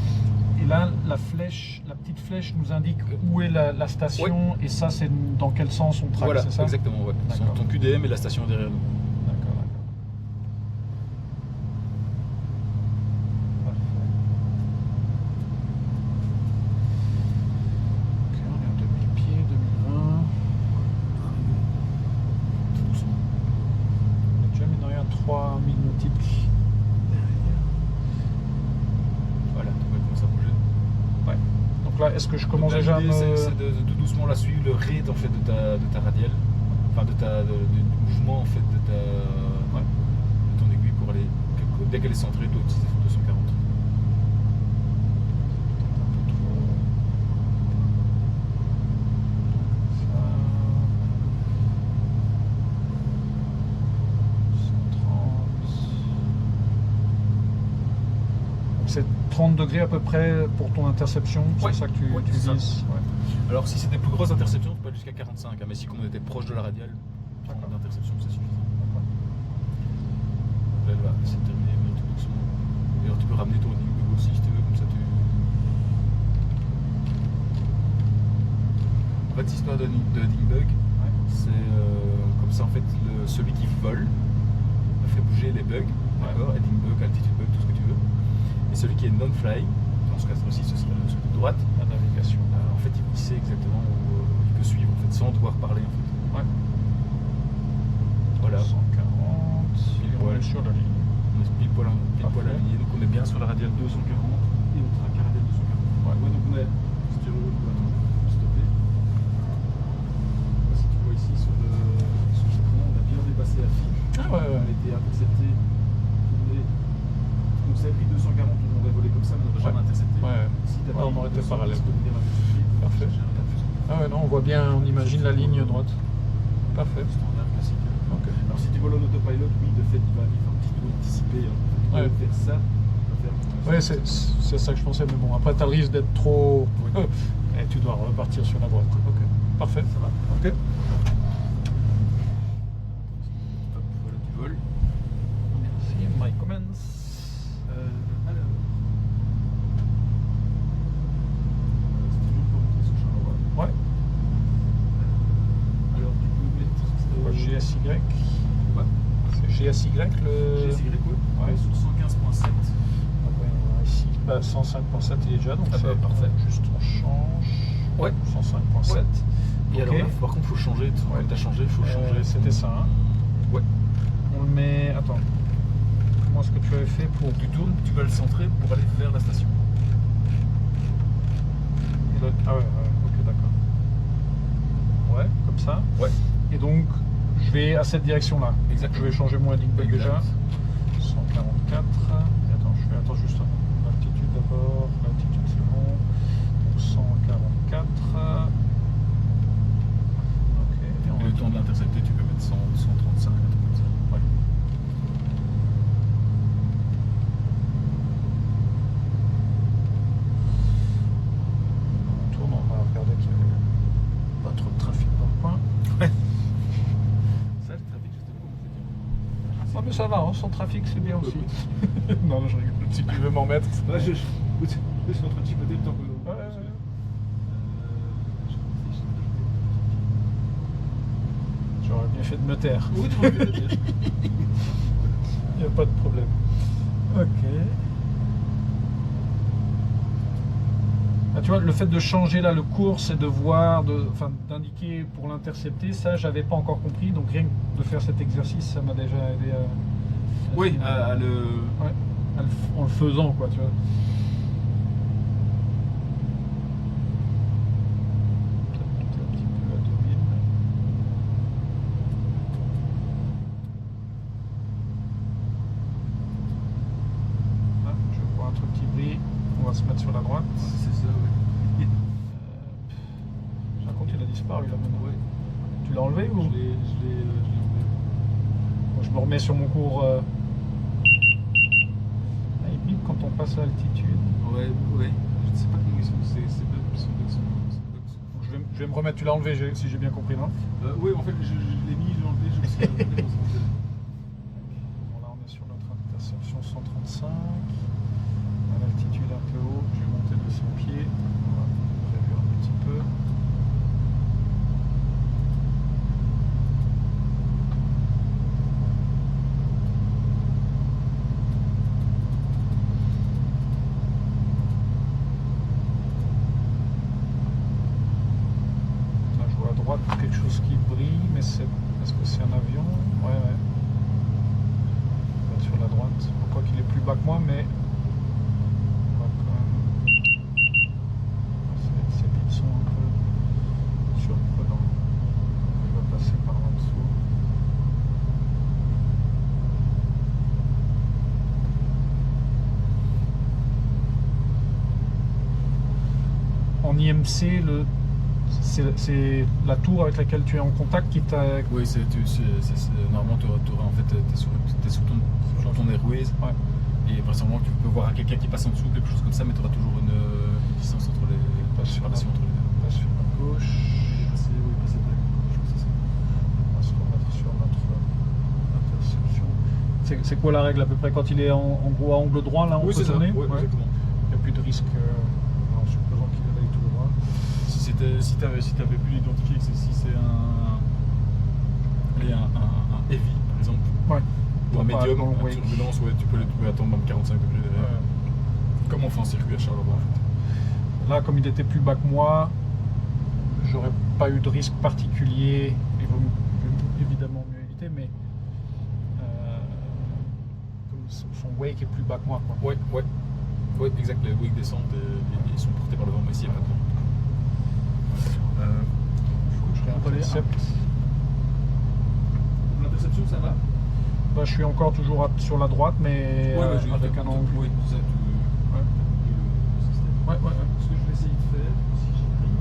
Et là, la petite flèche nous indique où est la station, et ça, c'est dans quel sens on traque, Voilà, c'est ça? exactement. Ouais. D'accord. Ton QDM et la station derrière nous. D'accord. Parfait. cycle. Voilà, tu vois, commence à bouger. Ouais. Donc là, est-ce que je commence Donc, déjà à l'idée, me... c'est de doucement la suivre le rythme en fait de ta radiale, enfin du mouvement en fait de ton aiguille pour aller dès qu'elle est centrée, tu dois utiliser 240. C'est 30 degrés à peu près pour ton interception, Ouais. c'est ça que tu Ouais, c'est vises. ça. Ouais. Alors si c'est des plus grosses interceptions, tu peux aller jusqu'à 45, hein, mais si comme on était proche de la radiale, 30 d'interception c'est suffisant. Là, c'est terminé, mais tout doucement. D'ailleurs, tu peux ramener ton dingbug aussi si tu veux, comme ça tu. En fait, l'histoire de dingbug, c'est comme ça en fait, celui qui vole fait bouger les bugs, d'accord, et dingbug, altitude bug, tout ce que tu veux. Et celui qui est non-fly, dans ce cas-ci, ce serait celui de droite, La navigation. en fait, il sait exactement où il peut suivre, en fait, sans devoir parler, en fait. Ouais. Voilà. 140. Ouais. On est sur la ligne. On est pile poil aligné, donc on est bien sur la radiale 240 et on traque la radiale 240. Ouais, donc on est, si tu veux, stopper. Si tu vois ici sur l'écran, on a bien dépassé la file. Ah ouais, On a été intercepté, tourné. Donc ça a pris 240, on aurait volé comme ça, mais on n'aurait jamais intercepté. Ouais. Si t'as On aurait été parallèle. Parfait. Parfait. Ah ouais, non, on voit bien, on imagine la ligne droite. Parfait. Standard classique. Ok. Alors si tu voles en autopilot, oui, de fait, il va un petit peu anticiper. Hein. Il va faire ça. Il va faire Ouais, c'est ça que je pensais, mais bon, après, tu as le risque d'être trop. Et tu dois repartir sur la droite. Ok. Parfait. Ça va. Ok. Hop, voilà du vol. Merci, my comments. Alors. C'est toujours pour monter sur le champ droit. Ouais. Alors tu peux mettre. GSY. Quoi C'est GSY le. GSY, ouais. Ouais. Sur 115.7. Donc, ouais, on a ici, 105.7 il est déjà, donc Ah bah, c'est parfait. Juste on change. Ouais. 105.7. Ouais. Et Ok. alors là, par contre, il faut changer. Ouais. Tu as changé, il faut changer. C'était ça. Hein. Ouais. On le met. Attends. Comment est-ce que tu avais fait pour. Tu tournes, tu vas le centrer pour aller vers la station. Ah ouais, ok, d'accord. Ouais, comme ça. Ouais. Et donc, je vais à cette direction-là. Exactement. Je vais changer mon heading bug déjà. 144. Et attends juste l'altitude d'abord. L'altitude c'est bon. Donc 144. Ok. Et on Et le va- temps de l'intercepter, tu peux mettre 100, 135, un truc comme ça. Ouais. On tourne, on va regarder qu'il n'y a pas trop de trafic dans le coin. Ouais. Ça, le trafic, justement, on fait bien. Ah mais ça va, hein, sans trafic c'est bien aussi. Non, je rigole. Si tu veux m'en mettre. Ouais, je suis en train de chipoter le temps que. Ouais, ouais. J'aurais bien fait de me taire. Oui, tu m'as fait dire. Il n'y a pas de problème. Ok. Ah, tu vois, le fait de changer là le cours et de voir, d'indiquer pour l'intercepter, ça j'avais pas encore compris. Donc rien que de faire cet exercice, ça m'a déjà aidé à. Oui, Ouais, en le faisant quoi, tu vois. Peut-être monter un petit peu à 2000. Ah, je vois un truc qui brille. On va se mettre sur la droite. c'est ça, oui. Par contre, il a disparu là maintenant. Ouais. Tu l'as enlevé ou Je l'ai enlevé. Moi, je me remets sur mon cours. Ah, il bip quand on passe à l'altitude. Ouais. Je ne sais pas comment ils sont. C'est bug. Donc, je vais me remettre. Tu l'as enlevé, si j'ai bien compris, non? Oui, en fait, je l'ai mis, je l'ai enlevé, je me suis enlevé. Bon, là, on est sur notre interception 135. À l'altitude un peu haut, je vais monter 200 pieds. On va réduire un petit peu. Là, je vois à droite quelque chose qui brille, mais est-ce que c'est un avion? Ouais. sur la droite. Je crois qu'il est plus bas que moi, mais on va quand même... Ces bits sont un peu surprenants. Il va passer par là dessous. En IMC, c'est la tour avec laquelle tu es en contact qui t'a... Oui, normalement, en fait, t'es sous ton airways. Ouais. Et vraisemblablement, tu peux voir quelqu'un qui passe en dessous, quelque chose comme ça, mais tu auras toujours une distance entre les. Passe sur la entre les deux. Passe sur la gauche. Passer par la gauche, c'est ça. On va se remettre sur notre interception. C'est quoi la règle à peu près quand il est en gros à angle droit là on Oui, peut c'est ça. tourner. Oui, exactement. Il n'y a plus de risque en supposant qu'il aille tout droit. Si tu avais pu l'identifier que si c'est un heavy par exemple, Ouais. ou un médium, long en wake. turbulence, ouais, tu peux attendre même 45 degrés derrière. Comme on fait en circuit à Charleroi en fait. Là, comme il était plus bas que moi, j'aurais pas eu de risque particulier. Il vaut évidemment mieux éviter, mais comme son wake est plus bas que moi. Quoi. Ouais, exact. Les wake descendent et ils sont portés par le vent, mais ici il n'y a pas de vent. Du coup, je réintercepte. L'interception, ça va? Bah, je suis encore toujours sur la droite, mais avec un angle. Oui, ça, le système. Ouais. Ce que je vais essayer de faire, si j'arrive,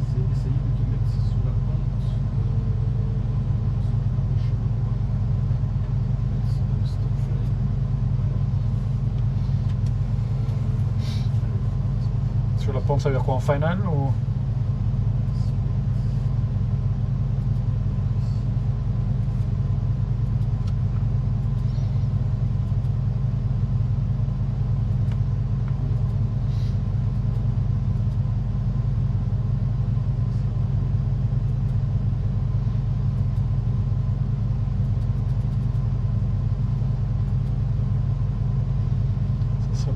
c'est essayer de te mettre sur la pente stop flying. Sur la pente, ça veut dire quoi en final ou...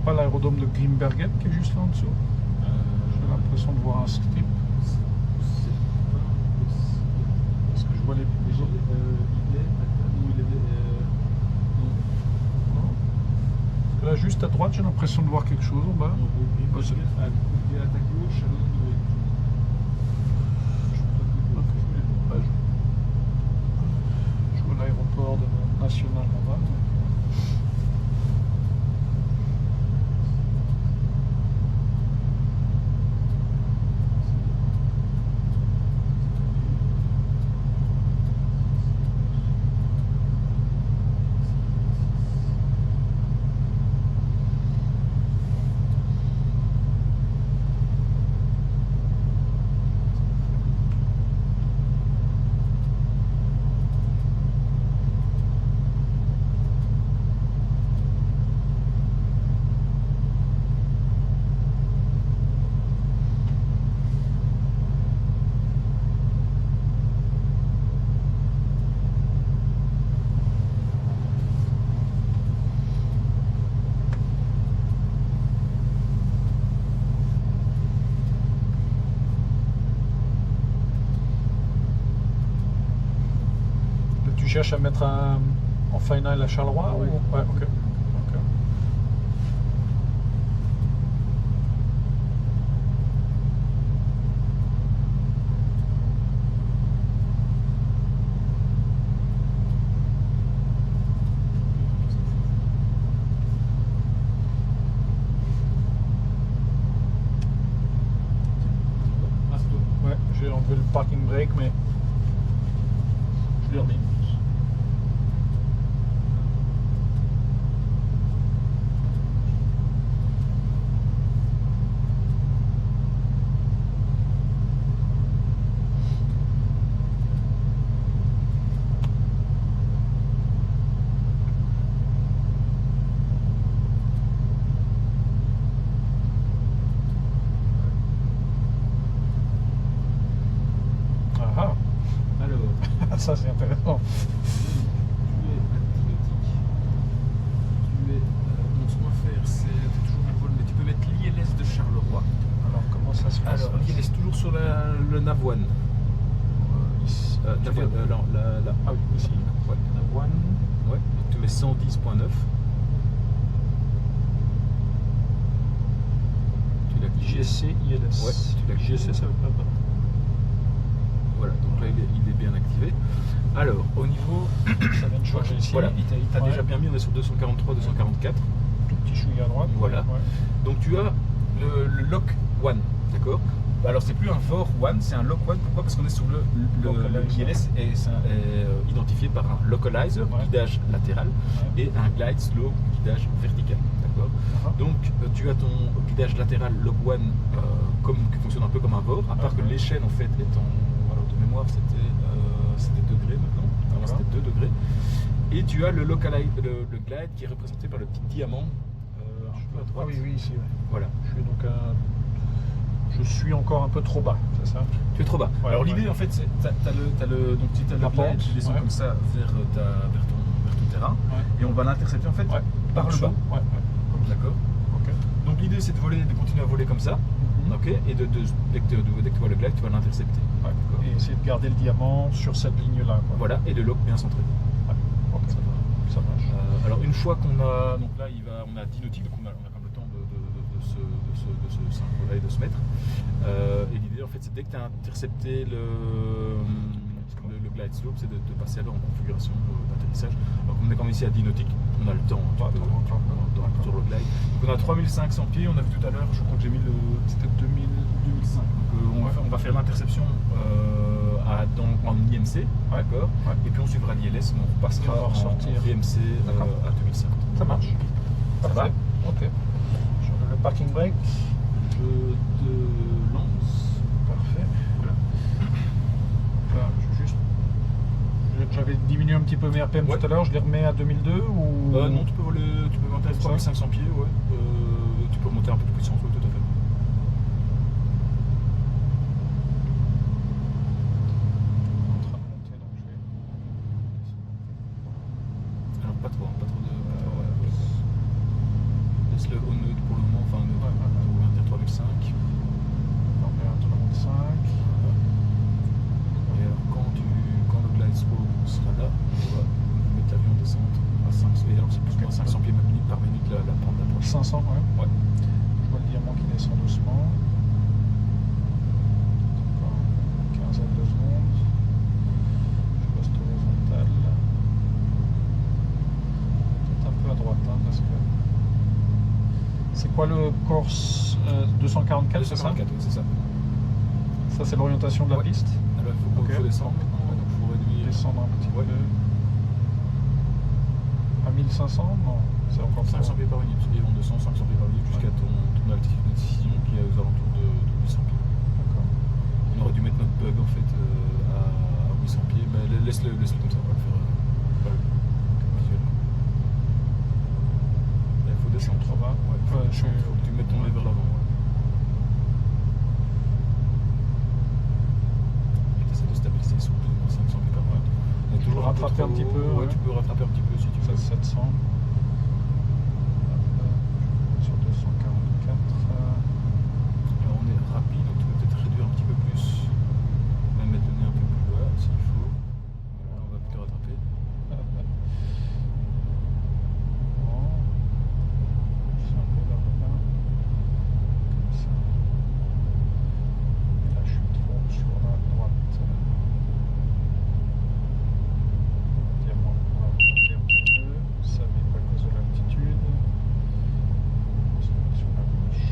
Pas l'aérodrome de Grimbergen qui est juste là en dessous. J'ai l'impression de voir un strip. Parce que je vois les. Non. Parce que là, juste à droite, j'ai l'impression de voir quelque chose en bas. Je vois l'aéroport national là-bas. Tu cherches à mettre en final à Charleroi Oui. ou... Ouais, ok. Ouais, j'ai enlevé le parking brake, mais je l'ai remis. Ah Alors, ah, ça c'est intéressant. tu es athlétique. Donc ce qu'on va faire, c'est. Tu es toujours en vol, mais tu peux mettre l'ILS de Charleroi. Alors comment ça se passe? Alors, l'ILS toujours sur le Navoine. Ici. Ah oui, ici. Ouais. La one. Ouais. Tu mets 110.9. Tu l'actives. JSC, ILS. Ouais, tu l'actives. JSC, ça veut pas. Voilà, donc là il est bien activé. Alors, au niveau. Ça vient de changer ici. Voilà, il t'a Ouais. déjà bien mis, on est sur 243, 244. Tout petit chouïa à droite. Voilà. Ouais. Donc tu as le Lock One, d'accord? Alors c'est plus un VOR One, c'est un Lock One. Pourquoi? Parce qu'on est sur le ILS est identifié par un localizer, Ouais. guidage latéral, Ouais. et un glide slow, guidage vertical, d'accord? Donc tu as ton guidage latéral Lock One qui fonctionne un peu comme un VOR, à part que l'échelle en fait étant, alors de mémoire c'était degrés maintenant, avant c'était 2 degrés. Et tu as le glide qui est représenté par le petit diamant un peu à droite. Ah oui, ici. Ouais. Voilà. Je suis encore un peu trop bas, c'est ça? Tu es trop bas. Ouais, alors ouais. l'idée en fait, c'est donc si tu as La le glide, pente, tu descends ouais. comme ça vers ton terrain, Ouais. et on va l'intercepter en fait Ouais. par le bas. Ouais. D'accord. Ok. Donc l'idée c'est de continuer à voler comme ça, ok, et dès que tu vois le glide, tu vas l'intercepter. Ouais. D'accord. Et essayer de garder le diamant sur cette ligne-là. Voilà, et le lock bien centré. Ouais. Ok. Ça va. Ça marche. Alors une fois qu'on a, donc là on a 10 nautiques, donc on a quand même le temps de se synchroner, de se mettre. Et l'idée en fait c'est dès que tu as intercepté le glide slope, c'est de passer alors en configuration d'atterrissage. Alors on est quand même ici à 10 nautiques, on a le temps sur le glide. Donc on a 3500 pieds, on a vu tout à l'heure, je crois que j'ai mis c'était 2005. Donc on va faire l'interception en IMC, d'accord. Ouais. Et puis on suivra l'ILS, mais on passera Et on va ressortir. en VMC à 2005. Ça marche. Ça va? Ok. Je remets le parking brake. Je te lance. Parfait. Voilà. Là, j'avais diminué un petit peu mes RPM Ouais. tout à l'heure, je les remets à 2002 ou... Non, tu peux monter à 3500 pieds, ouais. Tu peux monter un peu de puissance, ouais, tout à fait. En train de monter, donc je vais... Alors pas trop de... Laisse-le au nœud pour le moment, enfin au nœud, on va dire 3005. On met à 3005. Et alors quand le glide slow sera là, on va mettre l'avion en descente à 500. Et alors c'est plus ou moins 500 pieds par minute la pente d'approche. 500, ouais. Ouais. Je vois le diamant qui descend doucement. Encore une quinzaine de secondes. Je reste horizontal. Peut-être un peu à droite, hein, parce que... C'est quoi le course 244, c'est ça? 244, oui, c'est ça. Ça, c'est l'orientation de la Ouais. piste. Alors il faut descendre maintenant, donc il faut réduire. Descendre un petit Ouais. peu. À 1500? Non, c'est encore 500 pieds par minute, et en 200, 500 pieds par minute jusqu'à ton altitude de décision qui est aux alentours de 800 pieds. D'accord. On aurait dû mettre notre bug en fait à 800 pieds, mais laisse-le comme ça, on va le faire visuellement. Là, il faut descendre. Trop bas. Ouais, faut que tu mettes ton nez vers l'avant. Ouais. Et tu essaies de stabiliser sur 500 pieds par minute. On est toujours rattraper un petit peu, Ouais, ouais. tu peux rattraper un petit peu si tu veux. 700. Sur 244. Alors on est rapide, donc tu peux peut-être réduire un petit peu plus, même mettre le nez un peu plus bas s'il faut. Voilà, on va plutôt rattraper. Bon. C'est un peu vers le bas. Comme ça. Et là, je suis trop sur la droite. Diamant, on va monter un petit peu. Ça vite à cause de l'altitude. On se met sur la gauche.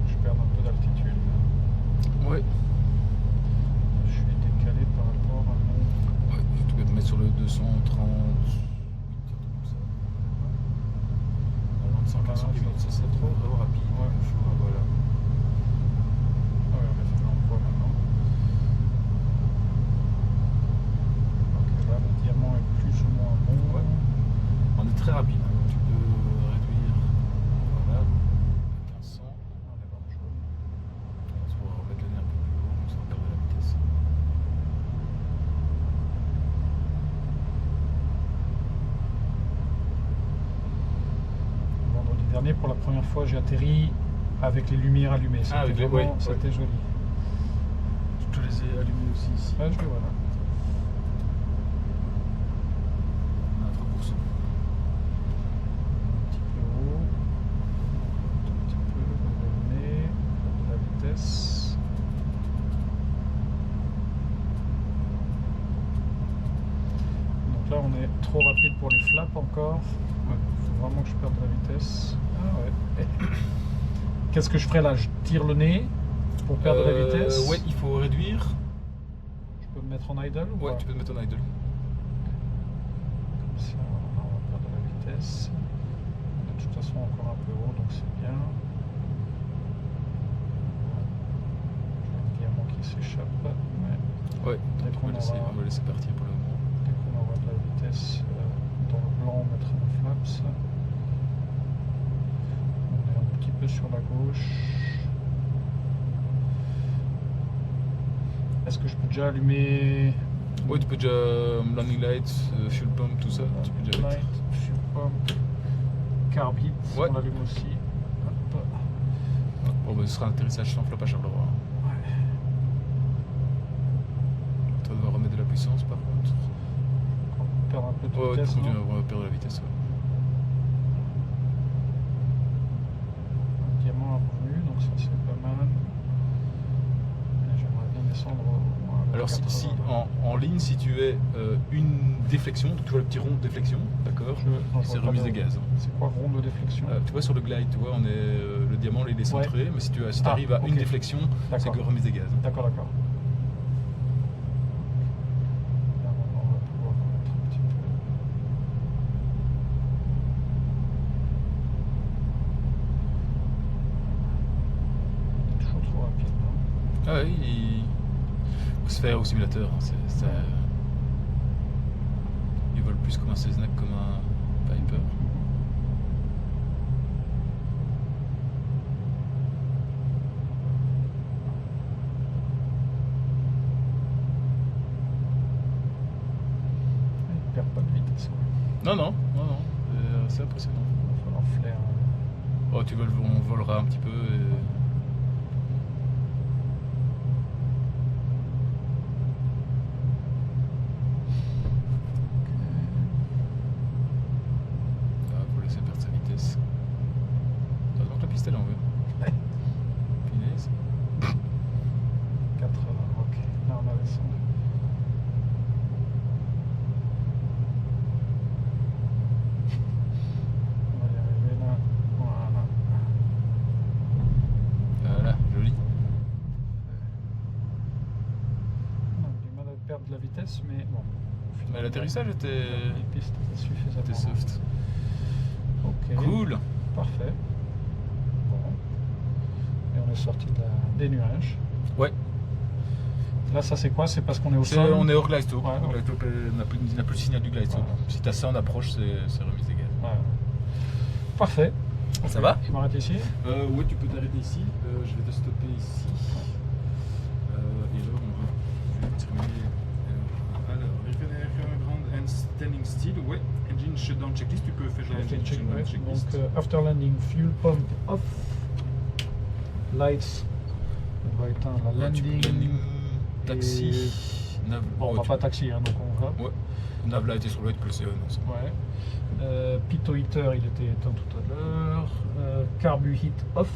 Je perds un peu d'altitude. Ouais. Je suis décalé par rapport à mon... Ouais, tu peux te mettre sur le 230. Comme ça. Alors 100 pieds minutes, ça c'est trop rapide. Ouais. Voilà. Ah ouais, on a fait l'emploi maintenant. Ok, là le diamant est plus ou moins bon. Ouais. On est très rapide, hein, donc tu peux réduire. Voilà. 1500. On est dans le jaune. Tu pourras remettre le nez un peu plus haut, comme ça on perd de la vitesse. Vendredi dernier, pour la première fois, j'ai atterri avec les lumières allumées. C'était avec les- vraiment, ouais, c'était ouais. joli. Je te les ai allumés aussi ici. Ouais, je le vois là. On a 3%. Un petit peu haut. Un petit peu, allumé. De la vitesse. Donc là, on est trop rapide pour les flaps encore. Il faut vraiment que je perde de la vitesse. Ah ouais. Qu'est-ce que je ferais là? Je tire le nez pour perdre de la vitesse. Ouais, il faut réduire. Je peux me mettre en idle ou Ouais, pas? tu peux te mettre en idle. Comme ça, on va perdre de la vitesse. On est de toute façon encore un peu haut, donc c'est bien. J'ai un diamant qui s'échappe. Mais Ouais, dès on qu'on va laisser, aura, on va laisser partir pour le moment. dès qu'on aura de la vitesse dans le blanc, on mettra nos flaps. On est un petit peu sur la gauche. Est-ce que je peux déjà allumer Ouais, tu peux déjà landing light, fuel pump, tout ça. Tu peux déjà mettre. light, fuel pump, carb heat, Ouais. on l'allume aussi. Hop. Bon, bah, ce sera un atterrissage sans flap à Charleroi. Ouais. Tu vas devoir remettre de la puissance par contre. On perd un peu de Ouais, vitesse. tu non vas perdre la vitesse. Ouais. Un diamant est revenu, donc ça c'est pas mal. Et j'aimerais bien descendre au moins à Alors si 80, là. en ligne, si tu es une déflexion, donc tu vois le petit rond de déflexion, d'accord, Non, je c'est vois pas remise de- de gaz. C'est quoi rond de déflexion? Tu vois sur le glide, tu vois, on est, le diamant il est centré, mais si tu arrives à ok. une déflexion, c'est D'accord. que remise de gaz. D'accord, d'accord. Là, on va pouvoir remettre un petit peu. On est toujours trop rapide, non? Ah oui, il faut se faire au simulateur. Hein, Ouais. Il vole plus comme un Cessna que comme un Piper. Il perd pas de vitesse, quoi. Non, c'est impressionnant. Il va falloir flair. Oh, on volera un petit peu. Faut laisser perdre sa vitesse. Heureusement que la piste est là en fait. Ouais. Punaise. 80, ok. Là, on a descendu. On va y arriver là. Voilà. Voilà, joli. On a du mal à perdre de la vitesse, mais bon. Mais l'atterrissage était Les pistes étaient suffisamment. soft. Ok. Cool. Parfait. Bon. Et on est sorti des nuages. Ouais. Là, ça c'est quoi? C'est parce qu'on est au sol? On est hors glide slope. Ouais, Le glide slope n'a plus le signal du glide slope. Ouais. Si tu as ça en approche, c'est remise des gaz. Ouais. Parfait. Ça Ok, va? Je m'arrête ici. Oui, tu peux t'arrêter ici. Je vais te stopper ici. Et alors, je vais terminer. Alors, ground and standing still. Ouais. Engine shutdown checklist. Tu peux faire la engine shutdown Ouais. checklist. Donc, after landing, fuel pump off. Lights. On va éteindre la Ouais, tu peux landing. taxi. Nav. Bon, on ouais, va tu pas peux- taxi, hein, donc on va. Ouais. Nav light et sur le light, tu peux le CO. Non, c'est bon. Ouais. Pitot heater, il était éteint tout à l'heure. Carbu heat off.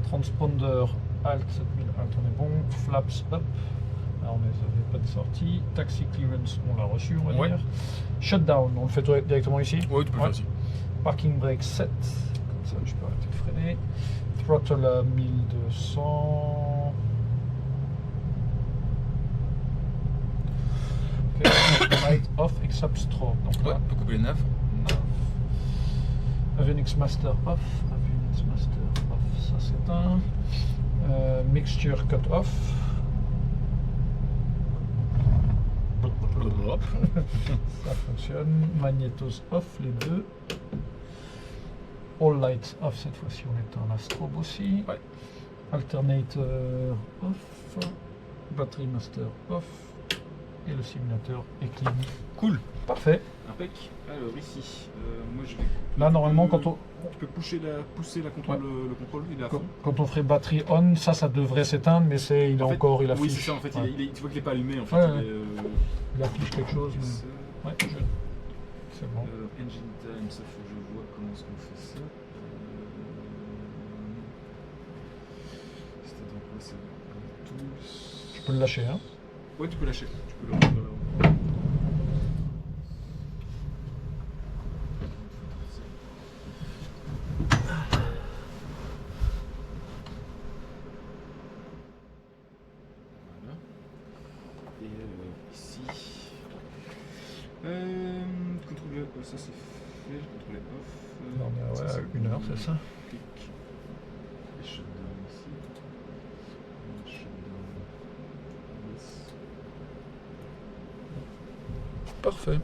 Transponder alt, 7000 alt, on est bon. Flaps up. Là, on n'avait pas de sortie. Taxi clearance, on l'a reçu, on va Ouais. dire. Shutdown, on le fait directement ici. Ouais, tu peux le faire ici. Parking brake 7. Comme ça, je peux arrêter de freiner. Throttle à 1200. Ok. Light off except strobe. Donc Ouais, là, tu peux couper les naves. Avionics Master off. Avionics Master off, ça c'est un. Mixture cut off. Hop. Ça fonctionne. Magnetos off, les deux. All lights off, cette fois-ci on éteint la strobe aussi. Ouais. Alternator off. Battery master off. et le simulateur est clean. Cool. Parfait. Impec. Alors ici, moi je vais. Là, normalement, quand on, Tu peux pousser la contrôle, Ouais. le contrôle, il est à fond. quand on ferait batterie on, ça devrait s'éteindre, mais il est En fait, encore, il affiche. Oui, c'est ça, en fait, Ouais. tu vois qu'il n'est pas allumé, en fait. Ouais, il ouais. est, Il affiche quelque chose. yes. Ouais, c'est bon. Engine time, ça faut que je vois comment est-ce qu'on fait ça. C'était dans quoi ça? Tools. Tu peux le lâcher, hein. Ouais, tu peux lâcher. Tu peux le. Voilà. Et ici. Contrôle, ça c'est fait. Contrôle off. Là, on est Ça, ouais, à c'est 1 heure, c'est ça. clic. Et shutdown ici. Shutdown. Yes. Parfait.